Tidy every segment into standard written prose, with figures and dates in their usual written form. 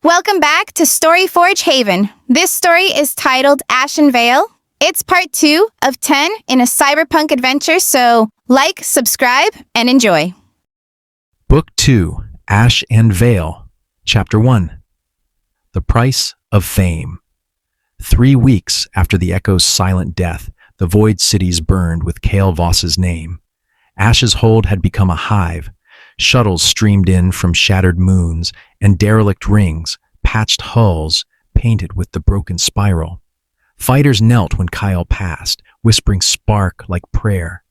Welcome back to Story Forge Haven. This story is titled Ashen Veil. It's part 2 of 10 in a cyberpunk adventure, so like, subscribe, and enjoy. Book 2, Ash and Veil, Chapter 1. The Price of Fame. 3 weeks after the Echo's silent death, the Void Cities burned with Kale Voss's name. Ash's hold had become a hive. Shuttles streamed in from shattered moons and derelict rings, patched hulls painted with the broken spiral. Fighters knelt when Kyle passed, whispering spark like prayer.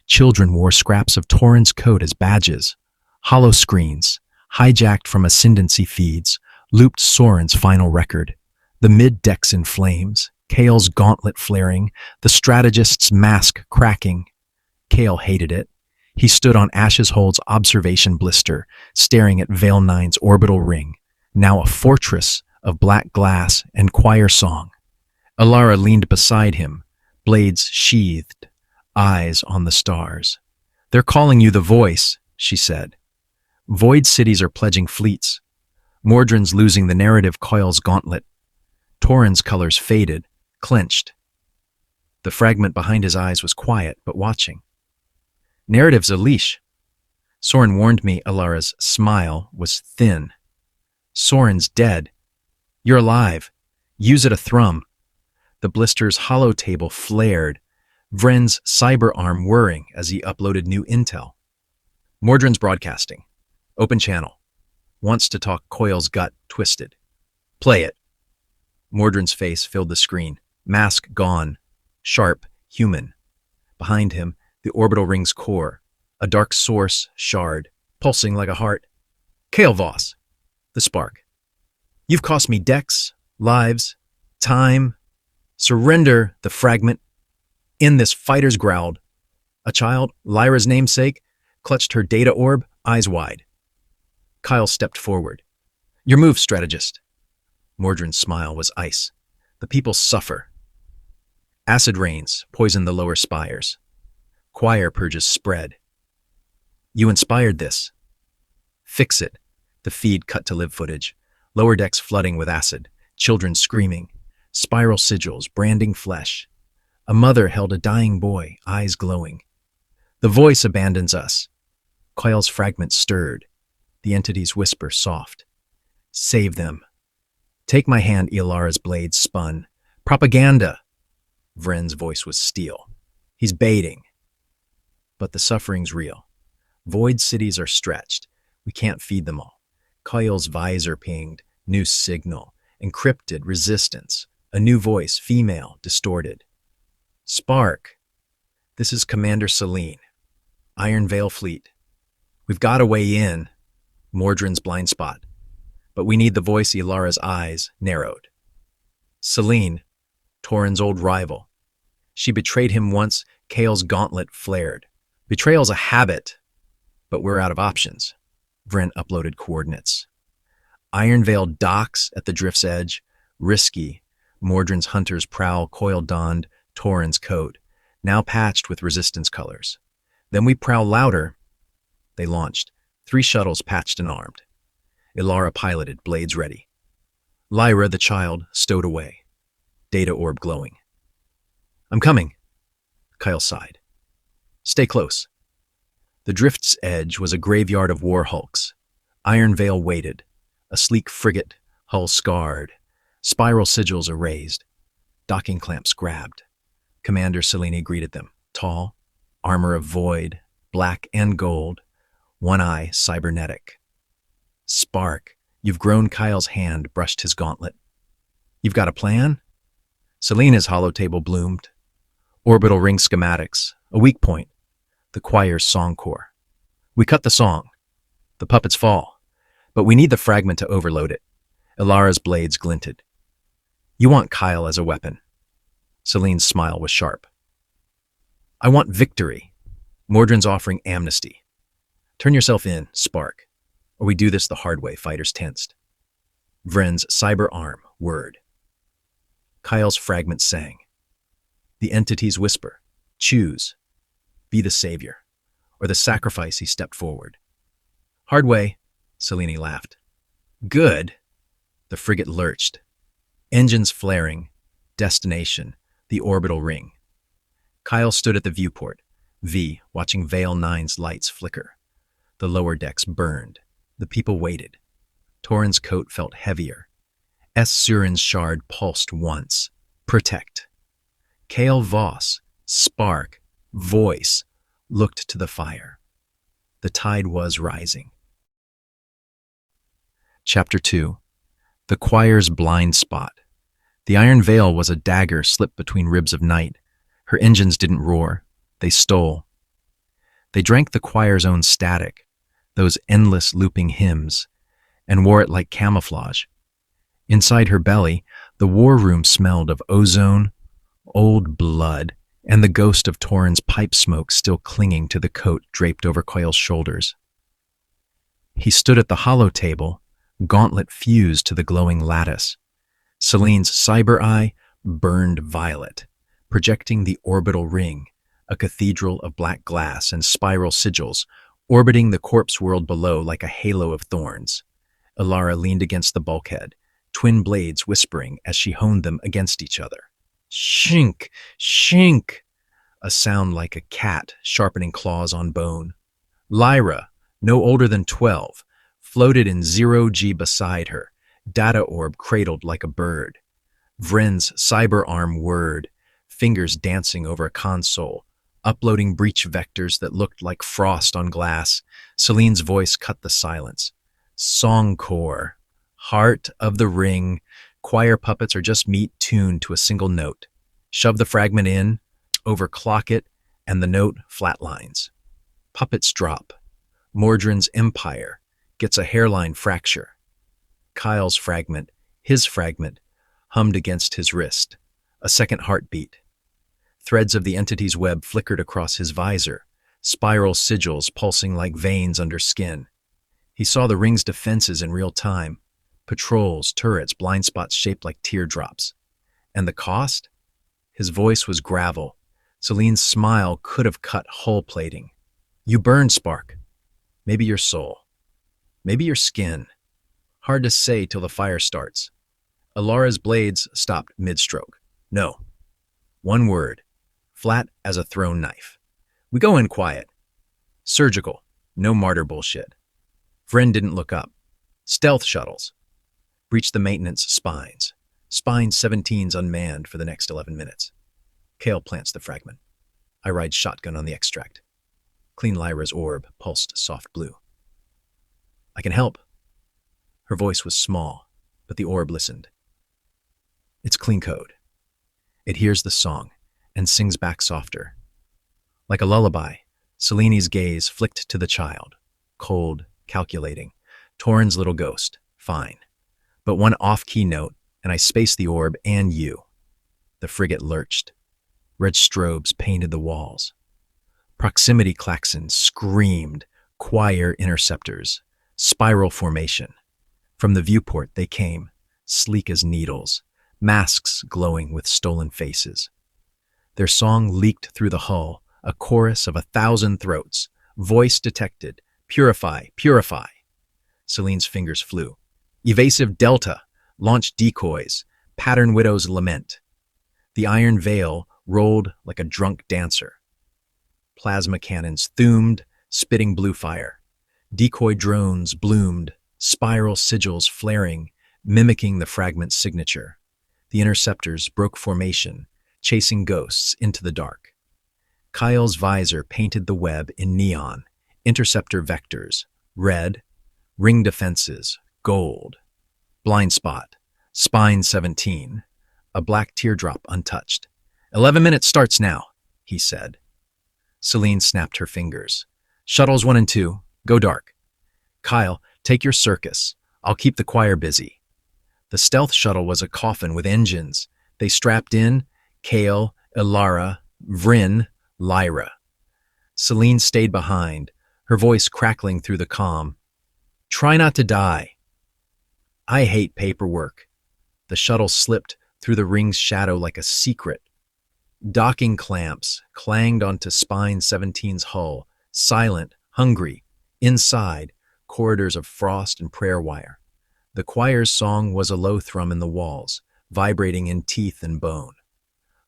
Children wore scraps of Torrens' coat as badges. Hollow screens, hijacked from ascendancy feeds, looped Soren's final record. The mid-decks in flames, Kale's gauntlet flaring, the strategist's mask cracking. Kale hated it. He stood on Ash's Hold's observation blister, staring at Veil 9's orbital ring, now a fortress of black glass and choir song. Alara leaned beside him, blades sheathed, eyes on the stars. "They're calling you the Voice," she said. "Void cities are pledging fleets. Mordrin's losing the narrative coil's gauntlet." Torrens' colors faded, clenched. The fragment behind his eyes was quiet, but watching. "Narrative's a leash. Soren warned me." Alara's smile was thin. "Soren's dead. You're alive. Use it a thrum." The blister's hollow table flared, Vren's cyber arm whirring as he uploaded new intel. "Mordrin's broadcasting. Open channel. Wants to talk Coil's gut twisted. Play it." Mordrin's face filled the screen. Mask gone. Sharp, human. Behind him, the orbital ring's core, a dark source shard, pulsing like a heart. "Kale Voss." The spark. "You've cost me decks, lives, time. Surrender," the fragment. In this, fighters growled. A child, Lyra's namesake, clutched her data orb, eyes wide. Kyle stepped forward. "Your move, strategist." Mordrin's smile was ice. "The people suffer. Acid rains poison the lower spires. Choir purges spread. You inspired this. Fix it." The feed cut to live footage. Lower decks flooding with acid. Children screaming. Spiral sigils branding flesh. A mother held a dying boy, eyes glowing. "The Voice abandons us." Coil's fragment stirred. The entity's whisper soft. "Save them." "Take my hand." Ilara's blade spun. "Propaganda." Vren's voice was steel. "He's baiting." But the suffering's real. Void cities are stretched. We can't feed them all. Coil's visor pinged. New signal. Encrypted resistance. A new voice, female, distorted. "Spark. This is Commander Celine. Iron Veil Fleet. We've got a way in." Mordrin's blind spot. "But we need the Voice." Ilara's eyes narrowed. "Celine, Torrens' old rival. She betrayed him once." Kale's gauntlet flared. "Betrayal's a habit, but we're out of options." Vren uploaded coordinates. Iron Veil docks at the drift's edge. Risky. Mordrin's hunters prowl. Coil donned Torrens' coat, now patched with resistance colors. "Then we prowl louder." They launched. 3 shuttles patched and armed. Ilara piloted, blades ready. Lyra, the child, stowed away. Data orb glowing. "I'm coming." Kyle sighed. "Stay close." The drift's edge was a graveyard of war hulks. Iron Veil waited. A sleek frigate, hull scarred. Spiral sigils erased. Docking clamps grabbed. Commander Selene greeted them. Tall, armor of void, black and gold, one eye cybernetic. "Spark, you've grown." Kyle's hand brushed his gauntlet. "You've got a plan?" Selena's hollow table bloomed. Orbital ring schematics, a weak point. The choir's song core. "We cut the song. The puppets fall. But we need the fragment to overload it." Ilara's blades glinted. "You want Kyle as a weapon." Celine's smile was sharp. "I want victory." Mordrin's offering amnesty. "Turn yourself in, Spark, or we do this the hard way." Fighters tensed. Vren's cyber arm whirred. Kyle's fragment sang. The entity's whisper. "Choose. Be the savior, or the sacrifice." He stepped forward. "Hard way," Selene laughed. "Good." The frigate lurched. Engines flaring. Destination, the orbital ring. Kyle stood at the viewport, V, watching Vale 9's lights flicker. The lower decks burned. The people waited. Torin's coat felt heavier. S. Surin's shard pulsed once. Protect. Kale Voss, Spark, Voice, looked to the fire. The tide was rising. Chapter 2. The choir's blind spot. The Iron Veil was a dagger slipped between ribs of night. Her engines didn't roar. They stole. They drank the choir's own static, those endless looping hymns, and wore it like camouflage. Inside her belly, the war room smelled of ozone, old blood, and the ghost of Torin's pipe smoke still clinging to the coat draped over Coyle's shoulders. He stood at the hollow table, gauntlet fused to the glowing lattice. Celine's cyber eye burned violet, projecting the orbital ring, a cathedral of black glass and spiral sigils, orbiting the corpse world below like a halo of thorns. Ilara leaned against the bulkhead, twin blades whispering as she honed them against each other. Shink! Shink! A sound like a cat sharpening claws on bone. Lyra, no older than 12, floated in 0G beside her, data orb cradled like a bird. Vren's cyber arm whirred, fingers dancing over a console, uploading breach vectors that looked like frost on glass. Celine's voice cut the silence. Songcore, heart of the ring, choir puppets are just meat tuned to a single note. Shove the fragment in, overclock it, and the note flatlines. Puppets drop. Mordrin's empire gets a hairline fracture. Kyle's fragment, his fragment, hummed against his wrist. A second heartbeat. Threads of the entity's web flickered across his visor, spiral sigils pulsing like veins under skin. He saw the ring's defenses in real time. Patrols, turrets, blind spots shaped like teardrops. And the cost? His voice was gravel. Celine's smile could have cut hull plating. You burn, Spark. Maybe your soul. Maybe your skin. Hard to say till the fire starts. Ilara's blades stopped mid-stroke. No. One word. Flat as a thrown knife. We go in quiet. Surgical. No martyr bullshit. Vren didn't look up. Stealth shuttles. Breach the maintenance spines. Spine 17's unmanned for the next 11 minutes. Kale plants the fragment. I ride shotgun on the extract. Clean Lyra's orb pulsed soft blue. I can help. Her voice was small, but the orb listened. It's clean code. It hears the song and sings back softer. Like a lullaby, Celine's gaze flicked to the child, cold, calculating. Torin's little ghost, fine. But one off-key note, and I spaced the orb and you. The frigate lurched. Red strobes painted the walls. Proximity klaxons screamed, choir interceptors, spiral formation. From the viewport they came, sleek as needles, masks glowing with stolen faces. Their song leaked through the hull, a chorus of 1,000 throats, voice detected, purify, purify. Celine's fingers flew. Evasive Delta, launch decoys, pattern widow's lament. The Iron Veil rolled like a drunk dancer. Plasma cannons thumed, spitting blue fire. Decoy drones bloomed, spiral sigils flaring, mimicking the fragment's signature. The interceptors broke formation, chasing ghosts into the dark. Kyle's visor painted the web in neon, interceptor vectors, red, ring defenses, gold. Blind spot, spine 17, a black teardrop untouched. 11 minutes starts now, he said. Celine snapped her fingers. Shuttles 1 and 2, go dark. Kyle, take your circus. I'll keep the choir busy. The stealth shuttle was a coffin with engines. They strapped in Kale, Ilara, Vrin, Lyra. Celine stayed behind, her voice crackling through the comm. Try not to die. I hate paperwork. The shuttle slipped through the ring's shadow like a secret. Docking clamps clanged onto Spine 17's hull, silent, hungry. Inside, corridors of frost and prayer wire. The choir's song was a low thrum in the walls, vibrating in teeth and bone.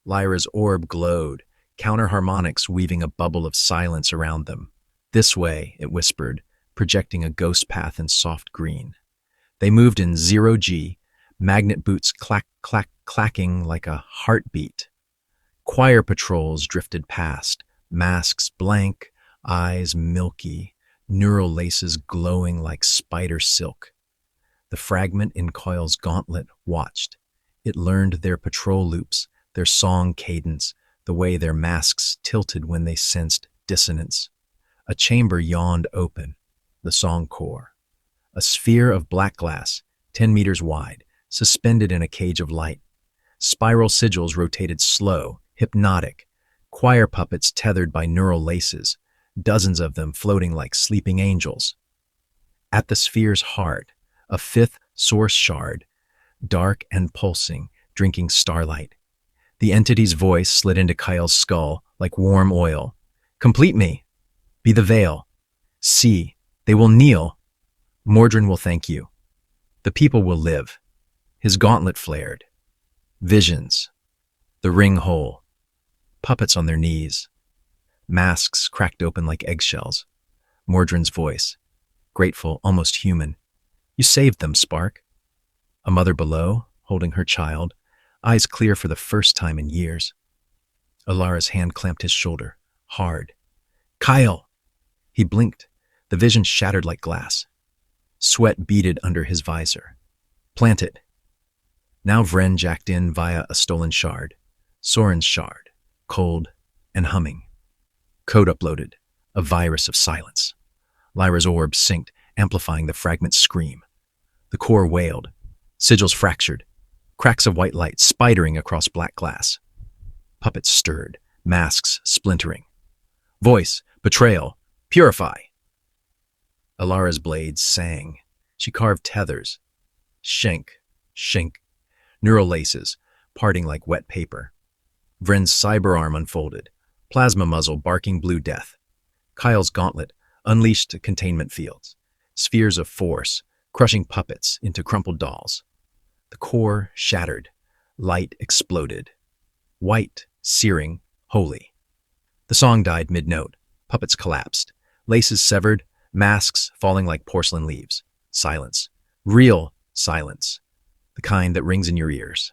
Lyra's orb glowed, counter-harmonics weaving a bubble of silence around them. This way, it whispered, projecting a ghost path in soft green. They moved in 0G, magnet boots clacking like a heartbeat. Choir patrols drifted past, masks blank, eyes milky, neural laces glowing like spider silk. The fragment in Coil's gauntlet watched. It learned their patrol loops, their song cadence, the way their masks tilted when they sensed dissonance. A chamber yawned open, the song core. A sphere of black glass, 10 meters wide, suspended in a cage of light. Spiral sigils rotated slow, hypnotic, choir puppets tethered by neural laces, dozens of them floating like sleeping angels. At the sphere's heart, a fifth source shard, dark and pulsing, drinking starlight. The entity's voice slid into Kyle's skull like warm oil. Complete me. Be the veil. See, they will kneel. Mordrin will thank you. The people will live. His gauntlet flared. Visions. The ring hole. Puppets on their knees. Masks cracked open like eggshells. Mordrin's voice. Grateful, almost human. You saved them, Spark. A mother below, holding her child, eyes clear for the first time in years. Alara's hand clamped his shoulder, hard. Kyle! He blinked. The vision shattered like glass. Sweat beaded under his visor. Plant it. Now Vren jacked in via a stolen shard. Soren's shard, cold and humming. Code uploaded, a virus of silence. Lyra's orb synced, amplifying the fragment's scream. The core wailed. Sigils fractured. Cracks of white light spidering across black glass. Puppets stirred, masks splintering. Voice, betrayal, purify. Alara's blades sang. She carved tethers. Shank, shink. Neural laces, parting like wet paper. Vren's cyber arm unfolded. Plasma muzzle barking blue death. Kyle's gauntlet unleashed containment fields. Spheres of force, crushing puppets into crumpled dolls. The core shattered. Light exploded. White, searing, holy. The song died mid-note. Puppets collapsed. Laces severed, masks falling like porcelain leaves. Silence. Real silence. The kind that rings in your ears.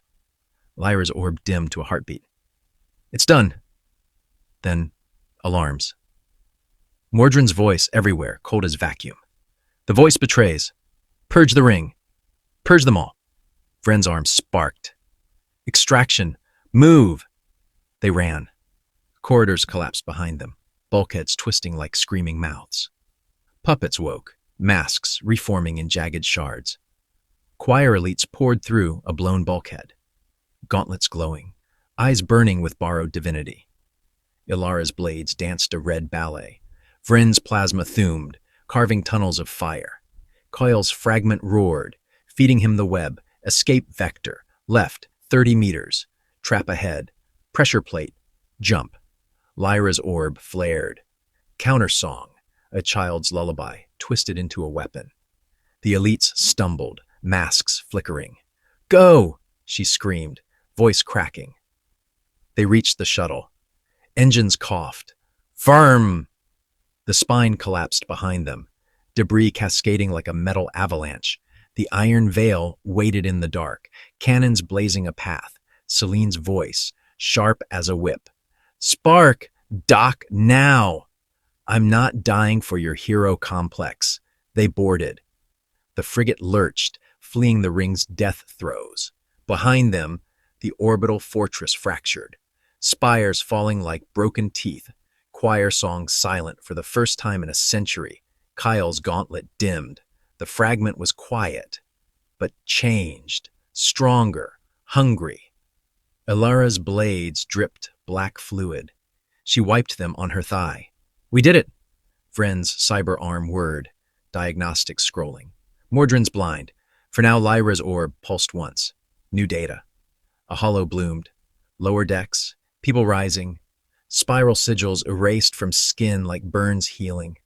Lyra's orb dimmed to a heartbeat. It's done. Then, alarms. Mordrin's voice everywhere, cold as vacuum. The voice betrays. Purge the ring. Purge them all. Vren's arm sparked. Extraction. Move. They ran. Corridors collapsed behind them, bulkheads twisting like screaming mouths. Puppets woke, masks reforming in jagged shards. Choir elites poured through a blown bulkhead. Gauntlets glowing, eyes burning with borrowed divinity. Ilara's blades danced a red ballet. Vren's plasma thumed, carving tunnels of fire. Coil's fragment roared, feeding him the web. Escape vector, left, 30 meters. Trap ahead. Pressure plate. Jump. Lyra's orb flared. Countersong, a child's lullaby, twisted into a weapon. The elites stumbled, masks flickering. Go! She screamed, voice cracking. They reached the shuttle. Engines coughed. Firm! The spine collapsed behind them, debris cascading like a metal avalanche. The iron veil waited in the dark, cannons blazing a path. Celine's voice, sharp as a whip. Spark! Dock now! I'm not dying for your hero complex. They boarded. The frigate lurched, fleeing the ring's death throes. Behind them, the orbital fortress fractured. Spires falling like broken teeth. Choir song silent for the first time in a century. Kyle's gauntlet dimmed. The fragment was quiet, but changed, stronger, hungry. Ilara's blades dripped black fluid. She wiped them on her thigh. We did it! Vren's cyber arm whirred, diagnostic scrolling. Mordrin's blind. For now, Lyra's orb pulsed once. New data. A hollow bloomed. Lower decks, people rising. Spiral sigils erased from skin like burns healing.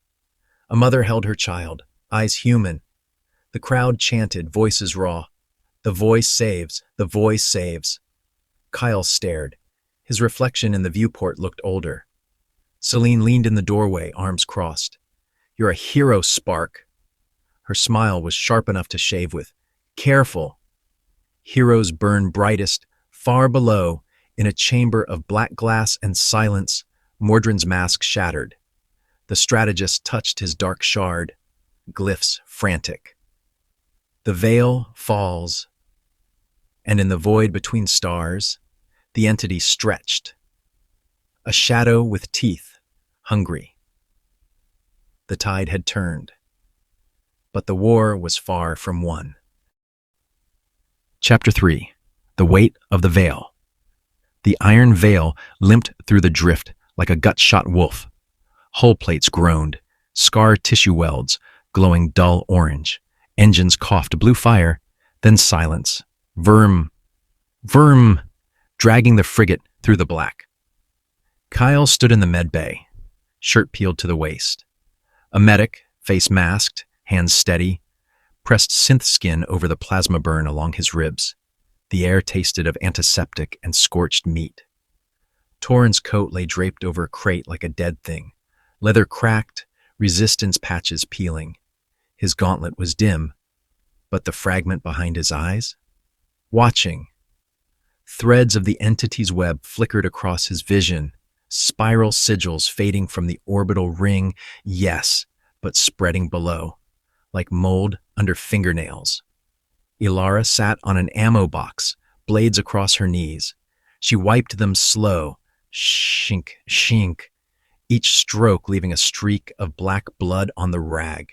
A mother held her child, eyes human. The crowd chanted, voices raw. The voice saves, the voice saves. Kyle stared. His reflection in the viewport looked older. Celine leaned in the doorway, arms crossed. You're a hero, Spark. Her smile was sharp enough to shave with. Careful. Heroes burn brightest, far below, in a chamber of black glass and silence. Mordrin's mask shattered. The strategist touched his dark shard, glyphs frantic. The veil falls, and in the void between stars, the entity stretched. A shadow with teeth, hungry. The tide had turned, but the war was far from won. Chapter 3. The Weight of the Veil. The iron veil limped through the drift like a gut-shot wolf. Hull plates groaned, scar tissue welds glowing dull orange. Engines coughed blue fire, then silence. Verm, dragging the frigate through the black. Kyle stood in the med bay, shirt peeled to the waist. A medic, face masked, hands steady, pressed synth skin over the plasma burn along his ribs. The air tasted of antiseptic and scorched meat. Torrin's coat lay draped over a crate like a dead thing, leather cracked, resistance patches peeling. His gauntlet was dim, but the fragment behind his eyes? Watching. Threads of the entity's web flickered across his vision, spiral sigils fading from the orbital ring, yes, but spreading below, like mold under fingernails. Ilara sat on an ammo box, blades across her knees. She wiped them slow, shink, shink, each stroke leaving a streak of black blood on the rag.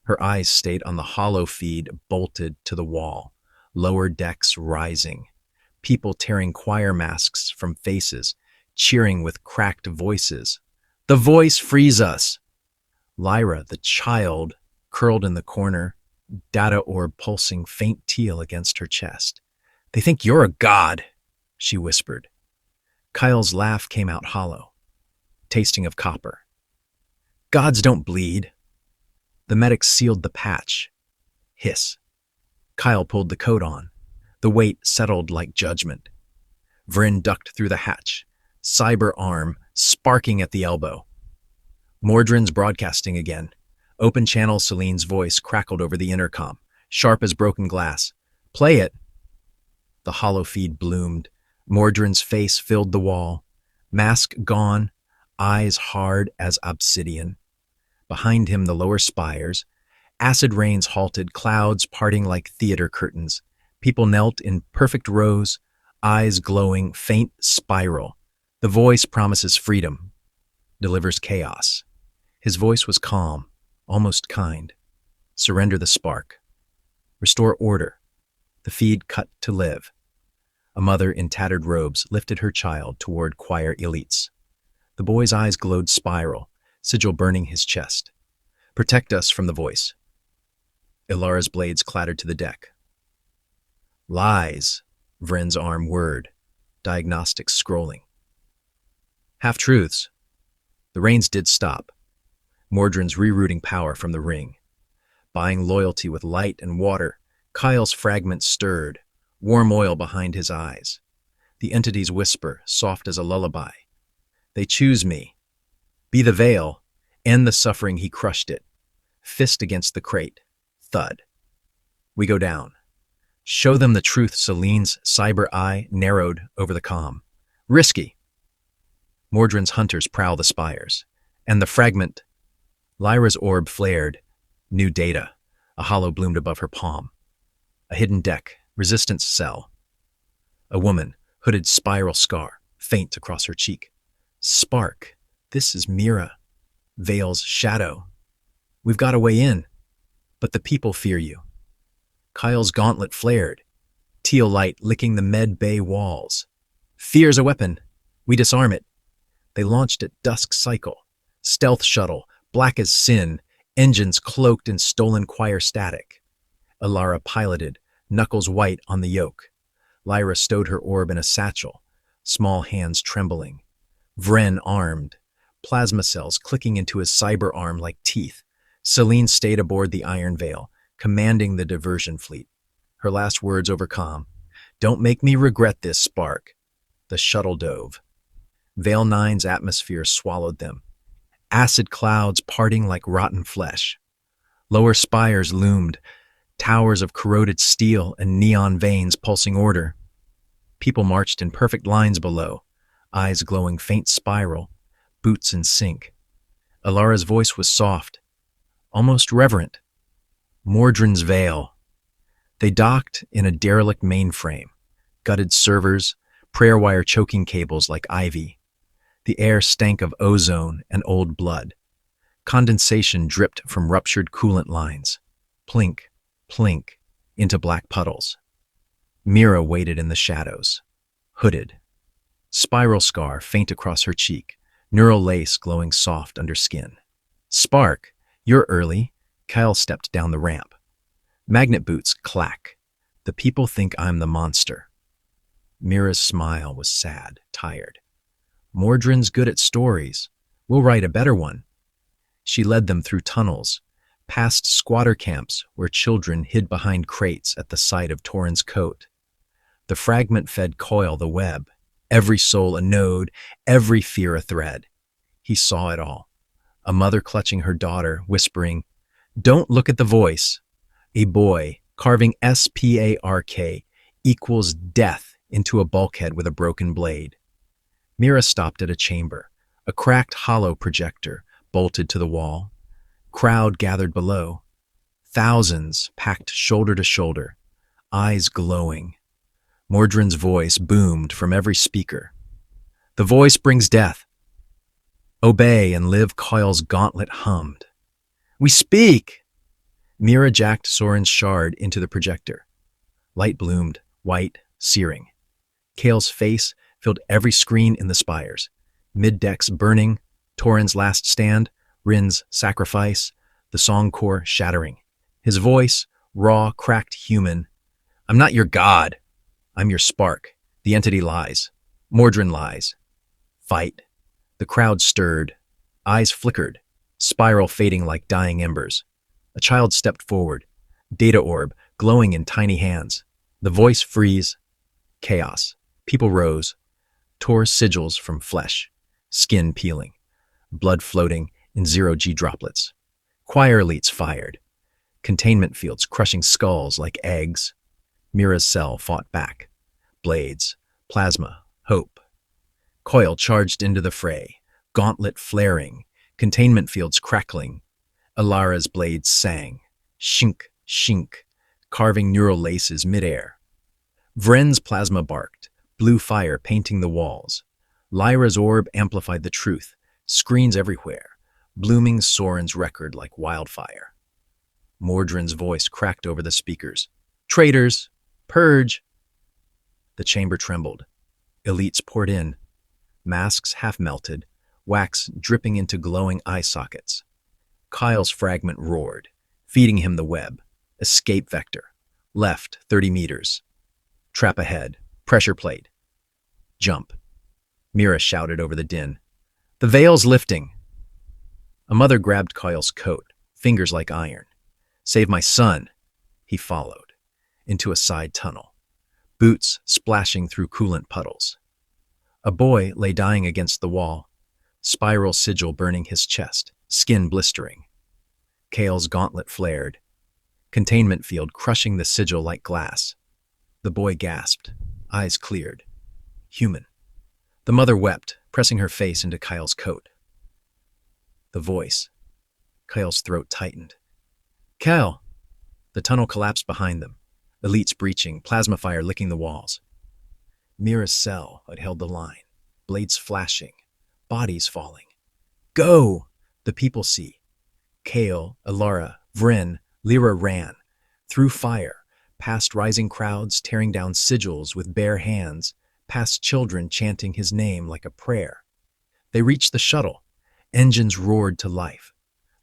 Her eyes stayed on the hollow feed bolted to the wall, lower decks rising. People tearing choir masks from faces, cheering with cracked voices. The voice frees us! Lyra, the child, curled in the corner, data orb pulsing faint teal against her chest. They think you're a god, she whispered. Kyle's laugh came out hollow, tasting of copper. Gods don't bleed. The medic sealed the patch. Hiss. Kyle pulled the coat on. The weight settled like judgment. Vryn ducked through the hatch, cyber arm sparking at the elbow. Mordrin's broadcasting again. Open channel Celine's voice crackled over the intercom, sharp as broken glass. Play it. The hollow feed bloomed. Mordrin's face filled the wall. Mask gone, eyes hard as obsidian. Behind him the lower spires. Acid rains halted, clouds parting like theater curtains. People knelt in perfect rows, eyes glowing, faint spiral. The voice promises freedom, delivers chaos. His voice was calm, almost kind. Surrender the spark. Restore order. The feed cut to live. A mother in tattered robes lifted her child toward choir elites. The boy's eyes glowed spiral, sigil burning his chest. Protect us from the voice. Ilara's blades clattered to the deck. Lies, Vryn's arm whirred, diagnostics scrolling. Half-truths. The rains did stop. Mordrin's rerouting power from the ring. Buying loyalty with light and water, Kyle's fragment stirred, warm oil behind his eyes. The entity's whisper, soft as a lullaby. They choose me. Be the veil. End the suffering. He crushed it. Fist against the crate. Thud. We go down. Show them the truth. Celine's cyber eye narrowed over the comm. Risky. Mordrin's hunters prowl the spires. And the fragment. Lyra's orb flared. New data. A hollow bloomed above her palm. A hidden deck. Resistance cell. A woman. Hooded spiral scar. Faint across her cheek. Spark. This is Mira. Veil's shadow. We've got a way in. But the people fear you. Kyle's gauntlet flared. Teal light licking the med bay walls. Fear's a weapon. We disarm it. They launched at dusk cycle. Stealth shuttle, black as sin, engines cloaked in stolen choir static. Ilara piloted, knuckles white on the yoke. Lyra stowed her orb in a satchel, small hands trembling. Vryn armed, plasma cells clicking into his cyber arm like teeth. Celine stayed aboard the Iron Veil, commanding the diversion fleet. Her last words over comm. Don't make me regret this, Spark. The shuttle dove. Vale Nine's atmosphere swallowed them. Acid clouds parting like rotten flesh. Lower spires loomed, towers of corroded steel and neon veins pulsing order. People marched in perfect lines below, eyes glowing faint spiral, boots in sync. Alara's voice was soft, almost reverent. Mordrin's Vale. They docked in a derelict mainframe, gutted servers, prayer wire choking cables like ivy. The air stank of ozone and old blood. Condensation dripped from ruptured coolant lines. Plink, plink, into black puddles. Mira waited in the shadows, hooded. Spiral scar faint across her cheek, neural lace glowing soft under skin. Spark, you're early. Kyle stepped down the ramp. Magnet boots clack. The people think I'm the monster. Mira's smile was sad, tired. Mordrin's good at stories. We'll write a better one. She led them through tunnels, past squatter camps where children hid behind crates at the sight of Torin's coat. The fragment fed Coil the web, every soul a node, every fear a thread. He saw it all. A mother clutching her daughter, whispering, "Don't look at the voice." A boy carving SPARK equals death into a bulkhead with a broken blade. Mira stopped at a chamber, a cracked hollow projector bolted to the wall. Crowd gathered below. Thousands packed shoulder to shoulder, eyes glowing. Mordrin's voice boomed from every speaker. The voice brings death. Obey and live. Coil's gauntlet hummed. We speak! Mira jacked Soren's shard into the projector. Light bloomed, white, searing. Kale's face filled every screen in the spires. Mid-decks burning, Torin's last stand, Rin's sacrifice, the song core shattering. His voice, raw, cracked human. I'm not your god. I'm your spark. The entity lies. Mordrin lies. Fight. The crowd stirred. Eyes flickered. Spiral fading like dying embers. A child stepped forward. Data orb glowing in tiny hands. The voice freeze. Chaos. People rose. Tore sigils from flesh. Skin peeling. Blood floating in zero-G droplets. Choir elites fired. Containment fields crushing skulls like eggs. Mira's cell fought back. Blades. Plasma. Hope. Coil charged into the fray. Gauntlet flaring. Containment fields crackling. Alara's blades sang. Shink, shink. Carving neural laces midair. Vren's plasma barked. Blue fire painting the walls. Lyra's orb amplified the truth. Screens everywhere. Blooming Soren's record like wildfire. Mordrin's voice cracked over the speakers. Traitors! Purge! The chamber trembled. Elites poured in. Masks half melted. Wax dripping into glowing eye sockets. Kyle's fragment roared, feeding him the web. Escape vector. Left, 30 meters. Trap ahead. Pressure plate. Jump. Mira shouted over the din. The veil's lifting. A mother grabbed Kyle's coat, fingers like iron. Save my son. He followed, into a side tunnel. Boots splashing through coolant puddles. A boy lay dying against the wall, spiral sigil burning his chest, skin blistering. Kale's gauntlet flared, containment field crushing the sigil like glass. The boy gasped, eyes cleared. Human. The mother wept, pressing her face into Kyle's coat. The voice. Kyle's throat tightened. Kyle! The tunnel collapsed behind them, elites breaching, plasma fire licking the walls. Mira's cell had held the line, blades flashing, bodies falling. Go! The people see. Kale, Alara, Vren, Lyra ran, through fire, past rising crowds tearing down sigils with bare hands, past children chanting his name like a prayer. They reached the shuttle. Engines roared to life.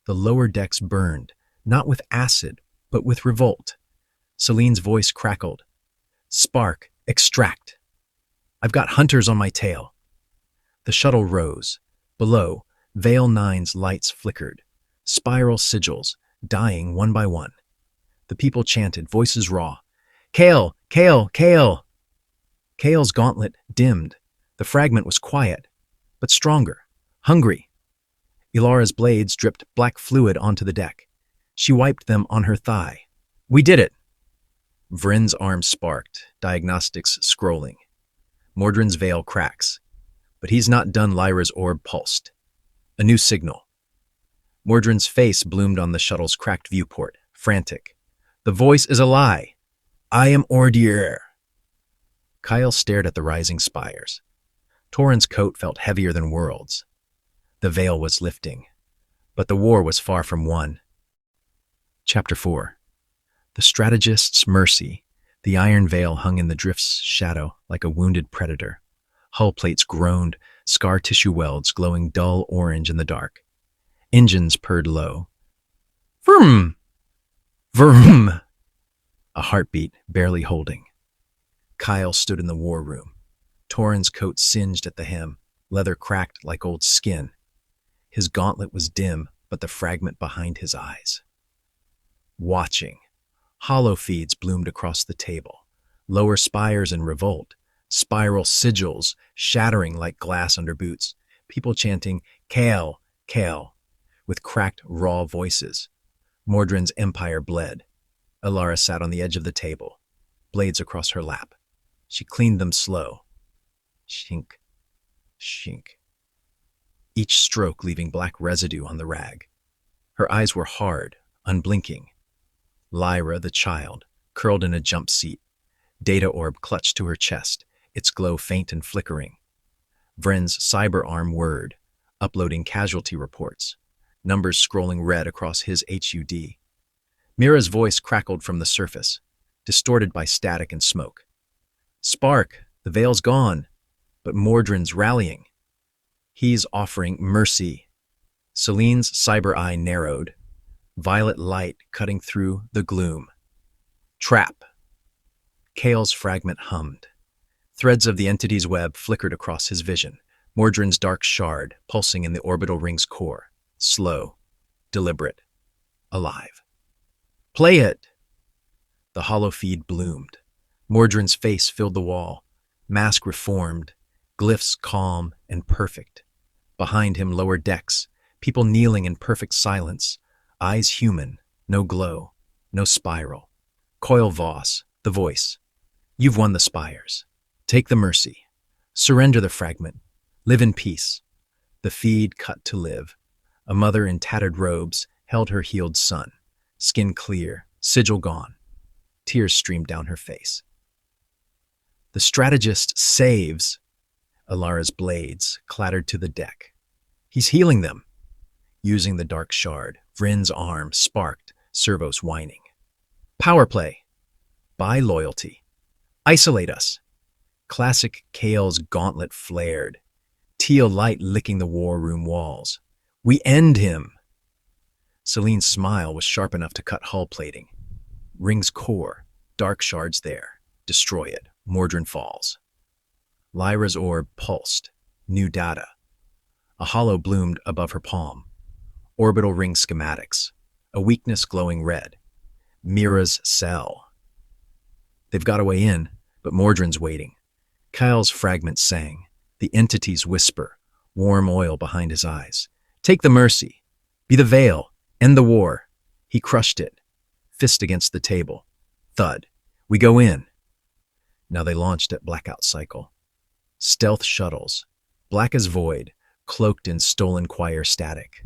The lower decks burned, not with acid, but with revolt. Celine's voice crackled. Spark, extract. I've got hunters on my tail. The shuttle rose. Below, Vale Nine's lights flickered. Spiral sigils, dying one by one. The people chanted, voices raw. Kale! Kale! Kale! Kale's gauntlet dimmed. The fragment was quiet, but stronger, hungry. Ilara's blades dripped black fluid onto the deck. She wiped them on her thigh. We did it! Vrin's arm sparked, diagnostics scrolling. Mordrin's veil cracks. But he's not done. Lyra's orb pulsed. A new signal. Mordrin's face bloomed on the shuttle's cracked viewport, frantic. The voice is a lie. I am Ordier. Kyle stared at the rising spires. Torin's coat felt heavier than worlds. The veil was lifting, but the war was far from won. Chapter 4. The strategist's mercy. The iron veil hung in the drift's shadow like a wounded predator. Hull plates groaned, scar tissue welds glowing dull orange in the dark. Engines purred low. Vroom! Vroom! A heartbeat barely holding. Kyle stood in the war room. Torin's coat singed at the hem, leather cracked like old skin. His gauntlet was dim, but the fragment behind his eyes. Watching. Hollow feeds bloomed across the table. Lower spires in revolt. Spiral sigils shattering like glass under boots. People chanting, Kale, Kale, with cracked, raw voices. Mordrin's empire bled. Ilara sat on the edge of the table, blades across her lap. She cleaned them slow. Shink, shink. Each stroke leaving black residue on the rag. Her eyes were hard, unblinking. Lyra, the child, curled in a jump seat. Data orb clutched to her chest, its glow faint and flickering. Vrin's cyber arm whirred, uploading casualty reports, numbers scrolling red across his HUD. Mira's voice crackled from the surface, distorted by static and smoke. Spark, the veil's gone, but Mordrin's rallying. He's offering mercy. Celine's cyber eye narrowed, violet light cutting through the gloom. Trap. Kale's fragment hummed. Threads of the entity's web flickered across his vision. Mordrin's dark shard pulsing in the orbital ring's core. Slow, deliberate, alive. Play it! The hollow feed bloomed. Mordrin's face filled the wall. Mask reformed, glyphs calm and perfect. Behind him, lower decks, people kneeling in perfect silence. Eyes human, no glow, no spiral. Coil Voss, the voice. You've won the spires. Take the mercy. Surrender the fragment. Live in peace. The feed cut to live. A mother in tattered robes held her healed son. Skin clear, sigil gone. Tears streamed down her face. The strategist saves. Ilara's blades clattered to the deck. He's healing them. Using the dark shard, Vrin's arm sparked, servos whining. Power play. Buy loyalty. Isolate us. Classic Kale's gauntlet flared. Teal light licking the war room walls. We end him. Celine's smile was sharp enough to cut hull plating. Ring's core, dark shards there. Destroy it. Mordrin falls. Lyra's orb pulsed. New data. A hollow bloomed above her palm. Orbital ring schematics. A weakness glowing red. Mira's cell. They've got a way in, but Mordrin's waiting. Kyle's fragment sang. The entity's whisper. Warm oil behind his eyes. Take the mercy. Be the veil. End the war. He crushed it. Fist against the table. Thud. We go in. Now they launched at blackout cycle. Stealth shuttles. Black as void. Cloaked in stolen choir static.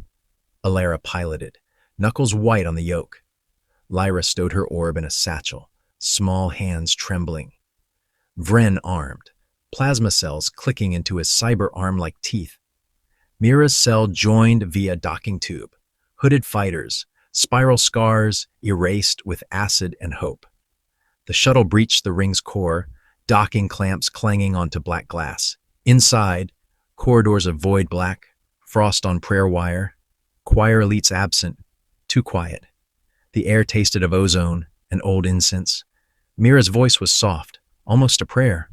Ilara piloted. Knuckles white on the yoke. Lyra stowed her orb in a satchel. Small hands trembling. Vrin armed. Plasma cells clicking into his cyber arm like teeth. Mira's cell joined via docking tube. Hooded fighters, spiral scars erased with acid and hope. The shuttle breached the ring's core, docking clamps clanging onto black glass. Inside, corridors of void black, frost on prayer wire, choir elites absent, too quiet. The air tasted of ozone and old incense. Mira's voice was soft, almost a prayer.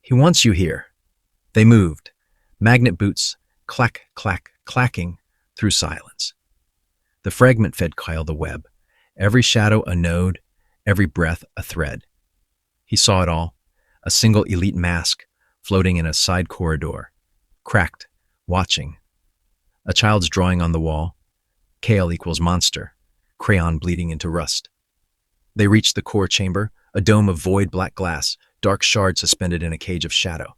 He wants you here. They moved. Magnet boots, clack, clack, clacking through silence. The fragment fed Kyle the web. Every shadow a node, every breath a thread. He saw it all, a single elite mask floating in a side corridor, cracked, watching. A child's drawing on the wall, Kale equals monster, crayon bleeding into rust. They reached the core chamber, a dome of void black glass, dark shard suspended in a cage of shadow.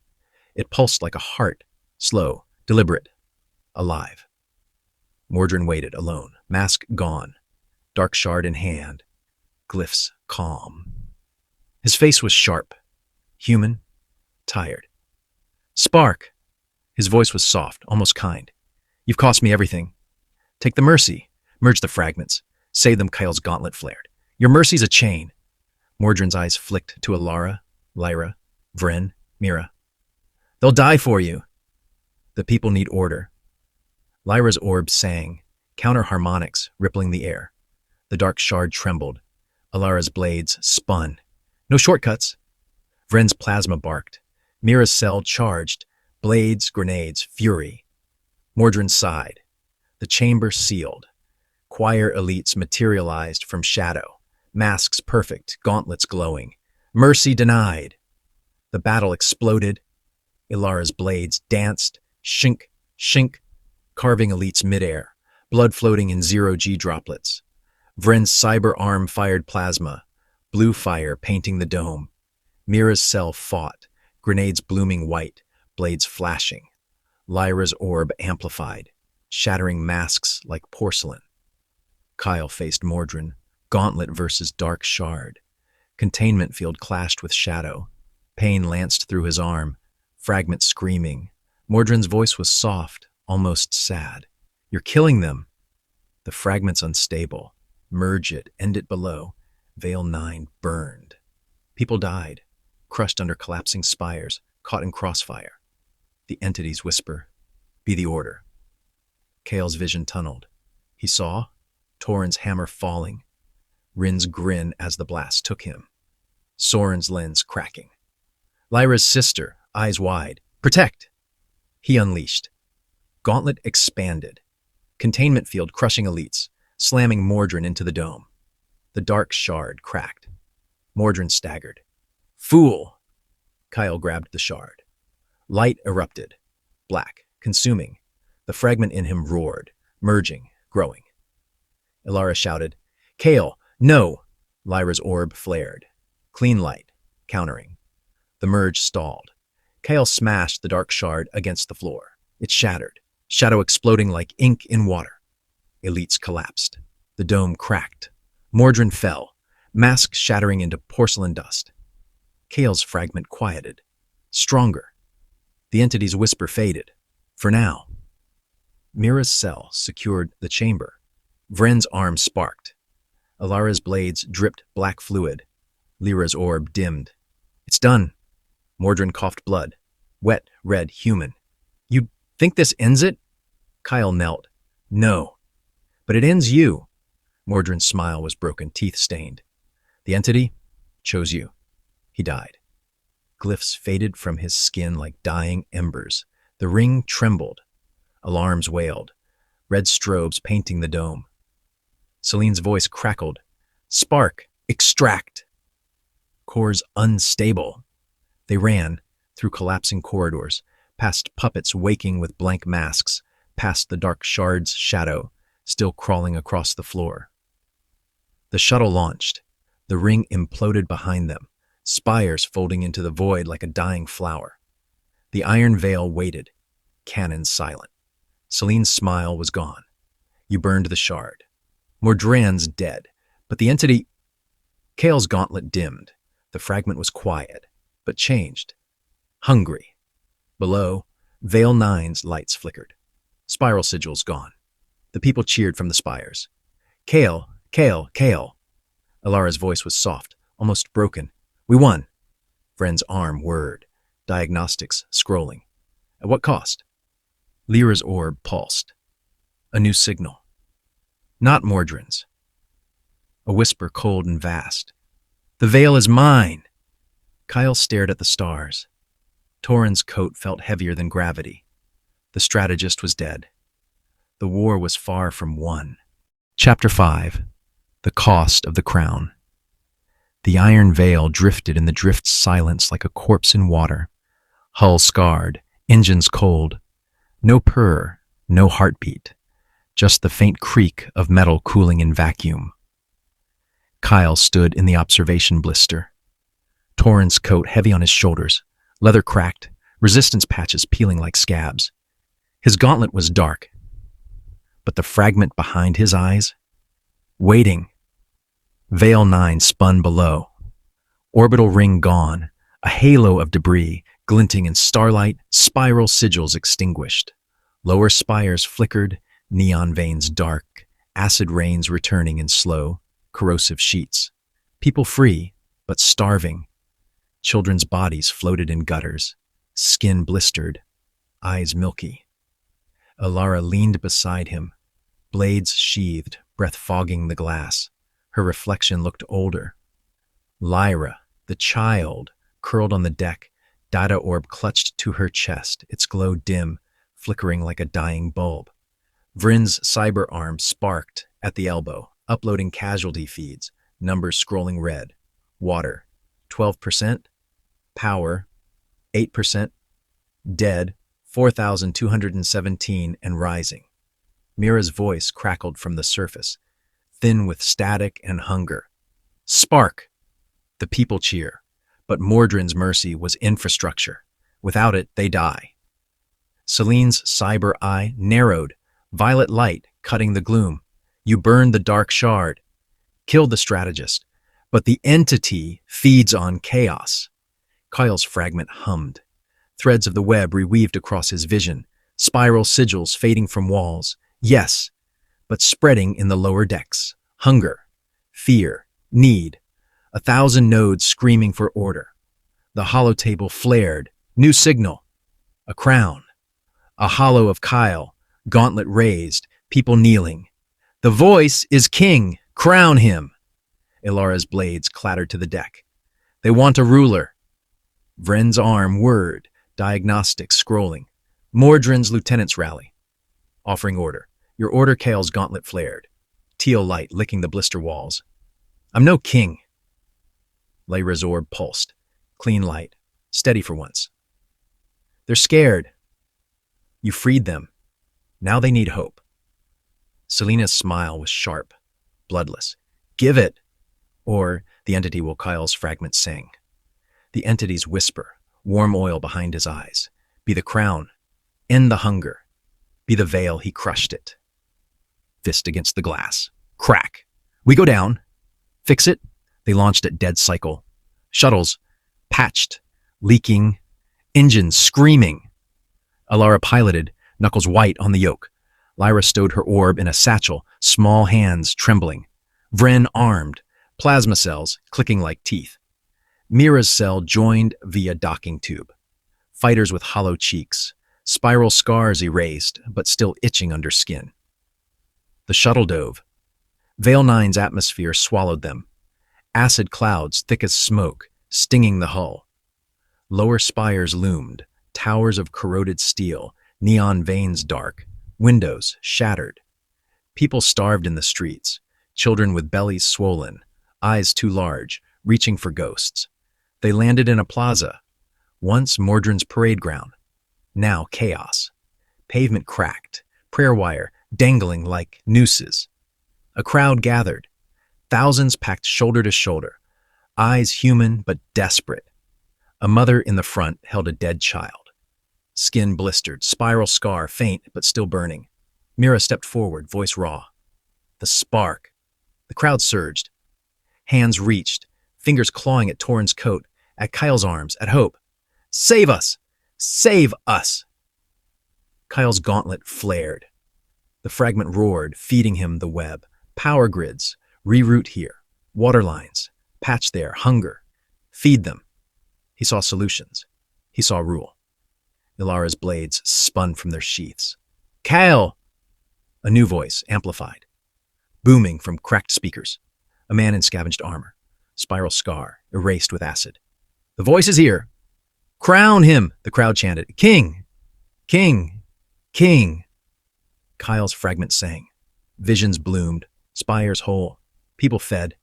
It pulsed like a heart, slow, deliberate, alive. Mordrin waited, alone, mask gone, dark shard in hand, glyphs calm. His face was sharp, human, tired. Spark! His voice was soft, almost kind. You've cost me everything. Take the mercy, merge the fragments, save them. Kyle's gauntlet flared. Your mercy's a chain. Mordrin's eyes flicked to Alara, Lyra, Vren, Mira. They'll die for you. The people need order. Lyra's orb sang, counter harmonics rippling the air. The dark shard trembled. Alara's blades spun. No shortcuts. Vren's plasma barked. Mira's cell charged. Blades, grenades, fury. Mordrin sighed. The chamber sealed. Choir elites materialized from shadow. Masks perfect, gauntlets glowing. Mercy denied. The battle exploded. Ilara's blades danced, shink, shink, carving elites midair, blood floating in zero-G droplets. Vren's cyber arm fired plasma, blue fire painting the dome. Mira's cell fought, grenades blooming white, blades flashing. Lyra's orb amplified, shattering masks like porcelain. Kyle faced Mordrin, gauntlet versus dark shard. Containment field clashed with shadow. Pain lanced through his arm, fragments screaming. Mordrin's voice was soft, almost sad. You're killing them. The fragments unstable. Merge it, end it below. Veil 9 burned. People died, crushed under collapsing spires, caught in crossfire. The entities whisper, be the order. Kale's vision tunneled. He saw Torin's hammer falling, Rin's grin as the blast took him, Soren's lens cracking. Lyra's sister, eyes wide, protect! He unleashed. Gauntlet expanded. Containment field crushing elites, slamming Mordrin into the dome. The dark shard cracked. Mordrin staggered. Fool! Kyle grabbed the shard. Light erupted. Black, consuming. The fragment in him roared, merging, growing. Ilara shouted, Kale, no! Lyra's orb flared. Clean light, countering. The merge stalled. Kale smashed the dark shard against the floor. It shattered, shadow exploding like ink in water. Elites collapsed. The dome cracked. Mordrin fell, mask shattering into porcelain dust. Kale's fragment quieted. Stronger. The entity's whisper faded. For now. Mira's cell secured the chamber. Vren's arm sparked. Alara's blades dripped black fluid. Lyra's orb dimmed. It's done. Mordrin coughed blood. Wet, red, human. You think this ends it? Kyle knelt. No. But it ends you. Mordrin's smile was broken, teeth stained. The entity chose you. He died. Glyphs faded from his skin like dying embers. The ring trembled. Alarms wailed. Red strobes painting the dome. Celine's voice crackled. Spark! Extract! Cores unstable. They ran, through collapsing corridors, past puppets waking with blank masks, past the dark shard's shadow, still crawling across the floor. The shuttle launched. The ring imploded behind them, spires folding into the void like a dying flower. The iron veil waited, cannons silent. Celine's smile was gone. You burned the shard. Mordran's dead, but the entity... Kale's gauntlet dimmed. The fragment was quiet, but changed. Hungry. Below, Veil 9's lights flickered. Spiral sigils gone. The people cheered from the spires. Kale, Kale, Kale. Alara's voice was soft, almost broken. We won. Vren's arm whirred. Diagnostics scrolling. At what cost? Lyra's orb pulsed. A new signal. Not Mordrin's. A whisper cold and vast. The veil is mine! Kyle stared at the stars. Torin's coat felt heavier than gravity. The strategist was dead. The war was far from won. Chapter 5. The cost of the crown. The iron veil drifted in the drift's silence like a corpse in water. Hull scarred, engines cold. No purr, no heartbeat. Just the faint creak of metal cooling in vacuum. Kyle stood in the observation blister. Torrance coat heavy on his shoulders, leather cracked, resistance patches peeling like scabs. His gauntlet was dark, but the fragment behind his eyes? Waiting. Veil 9 spun below. Orbital ring gone, a halo of debris, glinting in starlight, spiral sigils extinguished. Lower spires flickered, neon veins dark, acid rains returning in slow, corrosive sheets. People free, but starving. Children's bodies floated in gutters, skin blistered, eyes milky. Alara leaned beside him, blades sheathed, breath fogging the glass. Her reflection looked older. Lyra, the child, curled on the deck, data orb clutched to her chest, its glow dim, flickering like a dying bulb. Vryn's cyber arm sparked at the elbow, uploading casualty feeds, numbers scrolling red. Water, 12%. Power, 8%. Dead, 4,217 and rising. Mira's voice crackled from the surface, thin with static and hunger. Spark! The people cheer, but Mordrin's mercy was infrastructure. Without it, they die. Celine's cyber eye narrowed, violet light cutting the gloom. You burned the dark shard, killed the strategist, but the entity feeds on chaos. Kyle's fragment hummed. Threads of the web reweaved across his vision, spiral sigils fading from walls. Yes, but spreading in the lower decks. Hunger, fear, need. 1,000 nodes screaming for order. The holotable flared. New signal. A crown. A hollow of Kyle, gauntlet raised, people kneeling. The voice is king. Crown him. Ilara's blades clattered to the deck. They want a ruler. Vryn's arm whirred, diagnostics scrolling. Mordrin's lieutenants rally. Offering order. Your order, Kale's gauntlet flared. Teal light licking the blister walls. I'm no king. Lyra's orb pulsed. Clean light. Steady for once. They're scared. You freed them. Now they need hope. Selena's smile was sharp, bloodless. Give it! Or the entity will Kyle's fragment sing. The entity's whisper, warm oil behind his eyes. Be the crown. End the hunger. Be the veil, he crushed it. Fist against the glass. Crack. We go down. Fix it. They launched at dead cycle. Shuttles. Patched. Leaking. Engines screaming. Alara piloted, knuckles white on the yoke. Lyra stowed her orb in a satchel, small hands trembling. Vryn armed, plasma cells clicking like teeth. Mira's cell joined via docking tube. Fighters with hollow cheeks, spiral scars erased, but still itching under skin. The shuttle dove. Veil 9's atmosphere swallowed them. Acid clouds thick as smoke, stinging the hull. Lower spires loomed, towers of corroded steel, neon veins dark, windows shattered. People starved in the streets, children with bellies swollen, eyes too large, reaching for ghosts. They landed in a plaza, once Mordrin's parade ground, now chaos. Pavement cracked, prayer wire dangling like nooses. A crowd gathered, thousands packed shoulder to shoulder, eyes human but desperate. A mother in the front held a dead child. Skin blistered, spiral scar faint but still burning. Mira stepped forward, voice raw. The spark. The crowd surged. Hands reached, fingers clawing at Torrance coat, at Kyle's arms, at Hope. Save us! Save us! Kyle's gauntlet flared. The fragment roared, feeding him the web. Power grids, reroute here. Water lines, patch there, hunger. Feed them. He saw solutions. He saw rule. Ilara's blades spun from their sheaths. Kyle! A new voice, amplified. Booming from cracked speakers. A man in scavenged armor. Spiral scar, erased with acid. The voice is here. Crown him, the crowd chanted. King! King! King! Kyle's fragment sang. Visions bloomed, spires whole. People fed.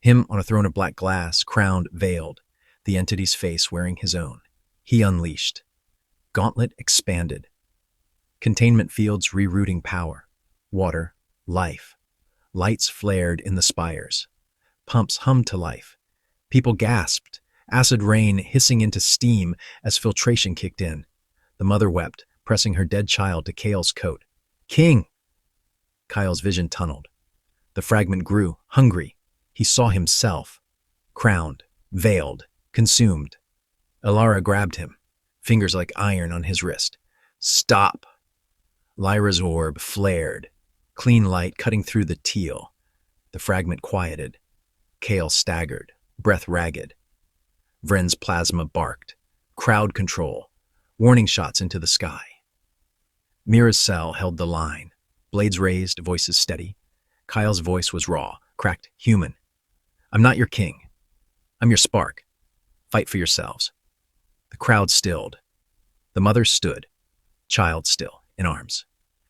Him on a throne of black glass, crowned, veiled, the entity's face wearing his own. He unleashed. Gauntlet expanded. Containment fields rerouting power. Water, life. Lights flared in the spires. Pumps hummed to life. People gasped, acid rain hissing into steam as filtration kicked in. The mother wept, pressing her dead child to Kyle's coat. King! Kyle's vision tunneled. The fragment grew, hungry. He saw himself. Crowned, veiled, consumed. Ilara grabbed him, fingers like iron on his wrist. Stop! Lyra's orb flared, clean light cutting through the teal. The fragment quieted. Kale staggered, breath ragged. Vren's plasma barked. Crowd control. Warning shots into the sky. Mira's cell held the line. Blades raised, voices steady. Kyle's voice was raw, cracked, human. I'm not your king. I'm your spark. Fight for yourselves. The crowd stilled. The mother stood, child still, in arms.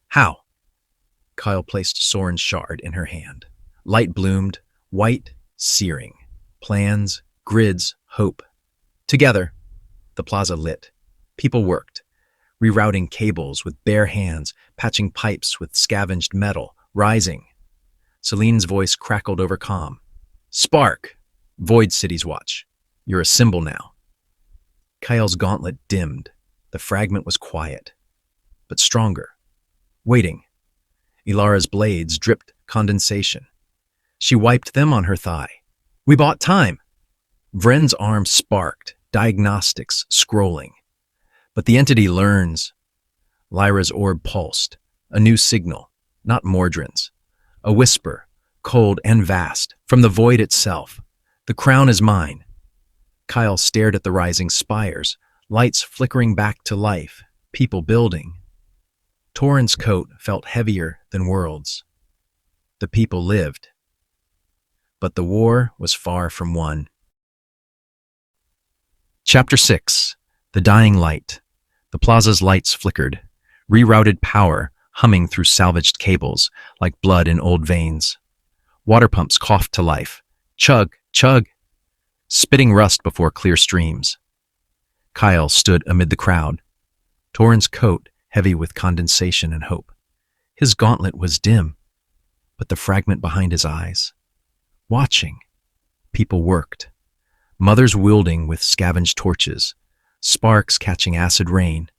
How? Kyle placed Soren's shard in her hand. Light bloomed, white, searing. Plans, grids, hope. Together, the plaza lit. People worked, rerouting cables with bare hands, patching pipes with scavenged metal, rising. Celine's voice crackled over calm. Spark! Void City's watch. You're a symbol now. Kyle's gauntlet dimmed. The fragment was quiet, but stronger. Waiting. Ilara's blades dripped condensation. She wiped them on her thigh. We bought time. Vren's arm sparked, diagnostics scrolling. But the entity learns. Lyra's orb pulsed. A new signal, not Mordrin's. A whisper, cold and vast, from the void itself. The crown is mine. Kyle stared at the rising spires, lights flickering back to life, people building. Torin's coat felt heavier than worlds. The people lived. But the war was far from won. Chapter 6. The Dying Light. The plaza's lights flickered, rerouted power humming through salvaged cables like blood in old veins. Water pumps coughed to life. Chug, chug. Spitting rust before clear streams. Kyle stood amid the crowd. Torin's coat heavy with condensation and hope. His gauntlet was dim, but the fragment behind his eyes. Watching. People worked. Mothers wielding with scavenged torches. Sparks catching acid rain.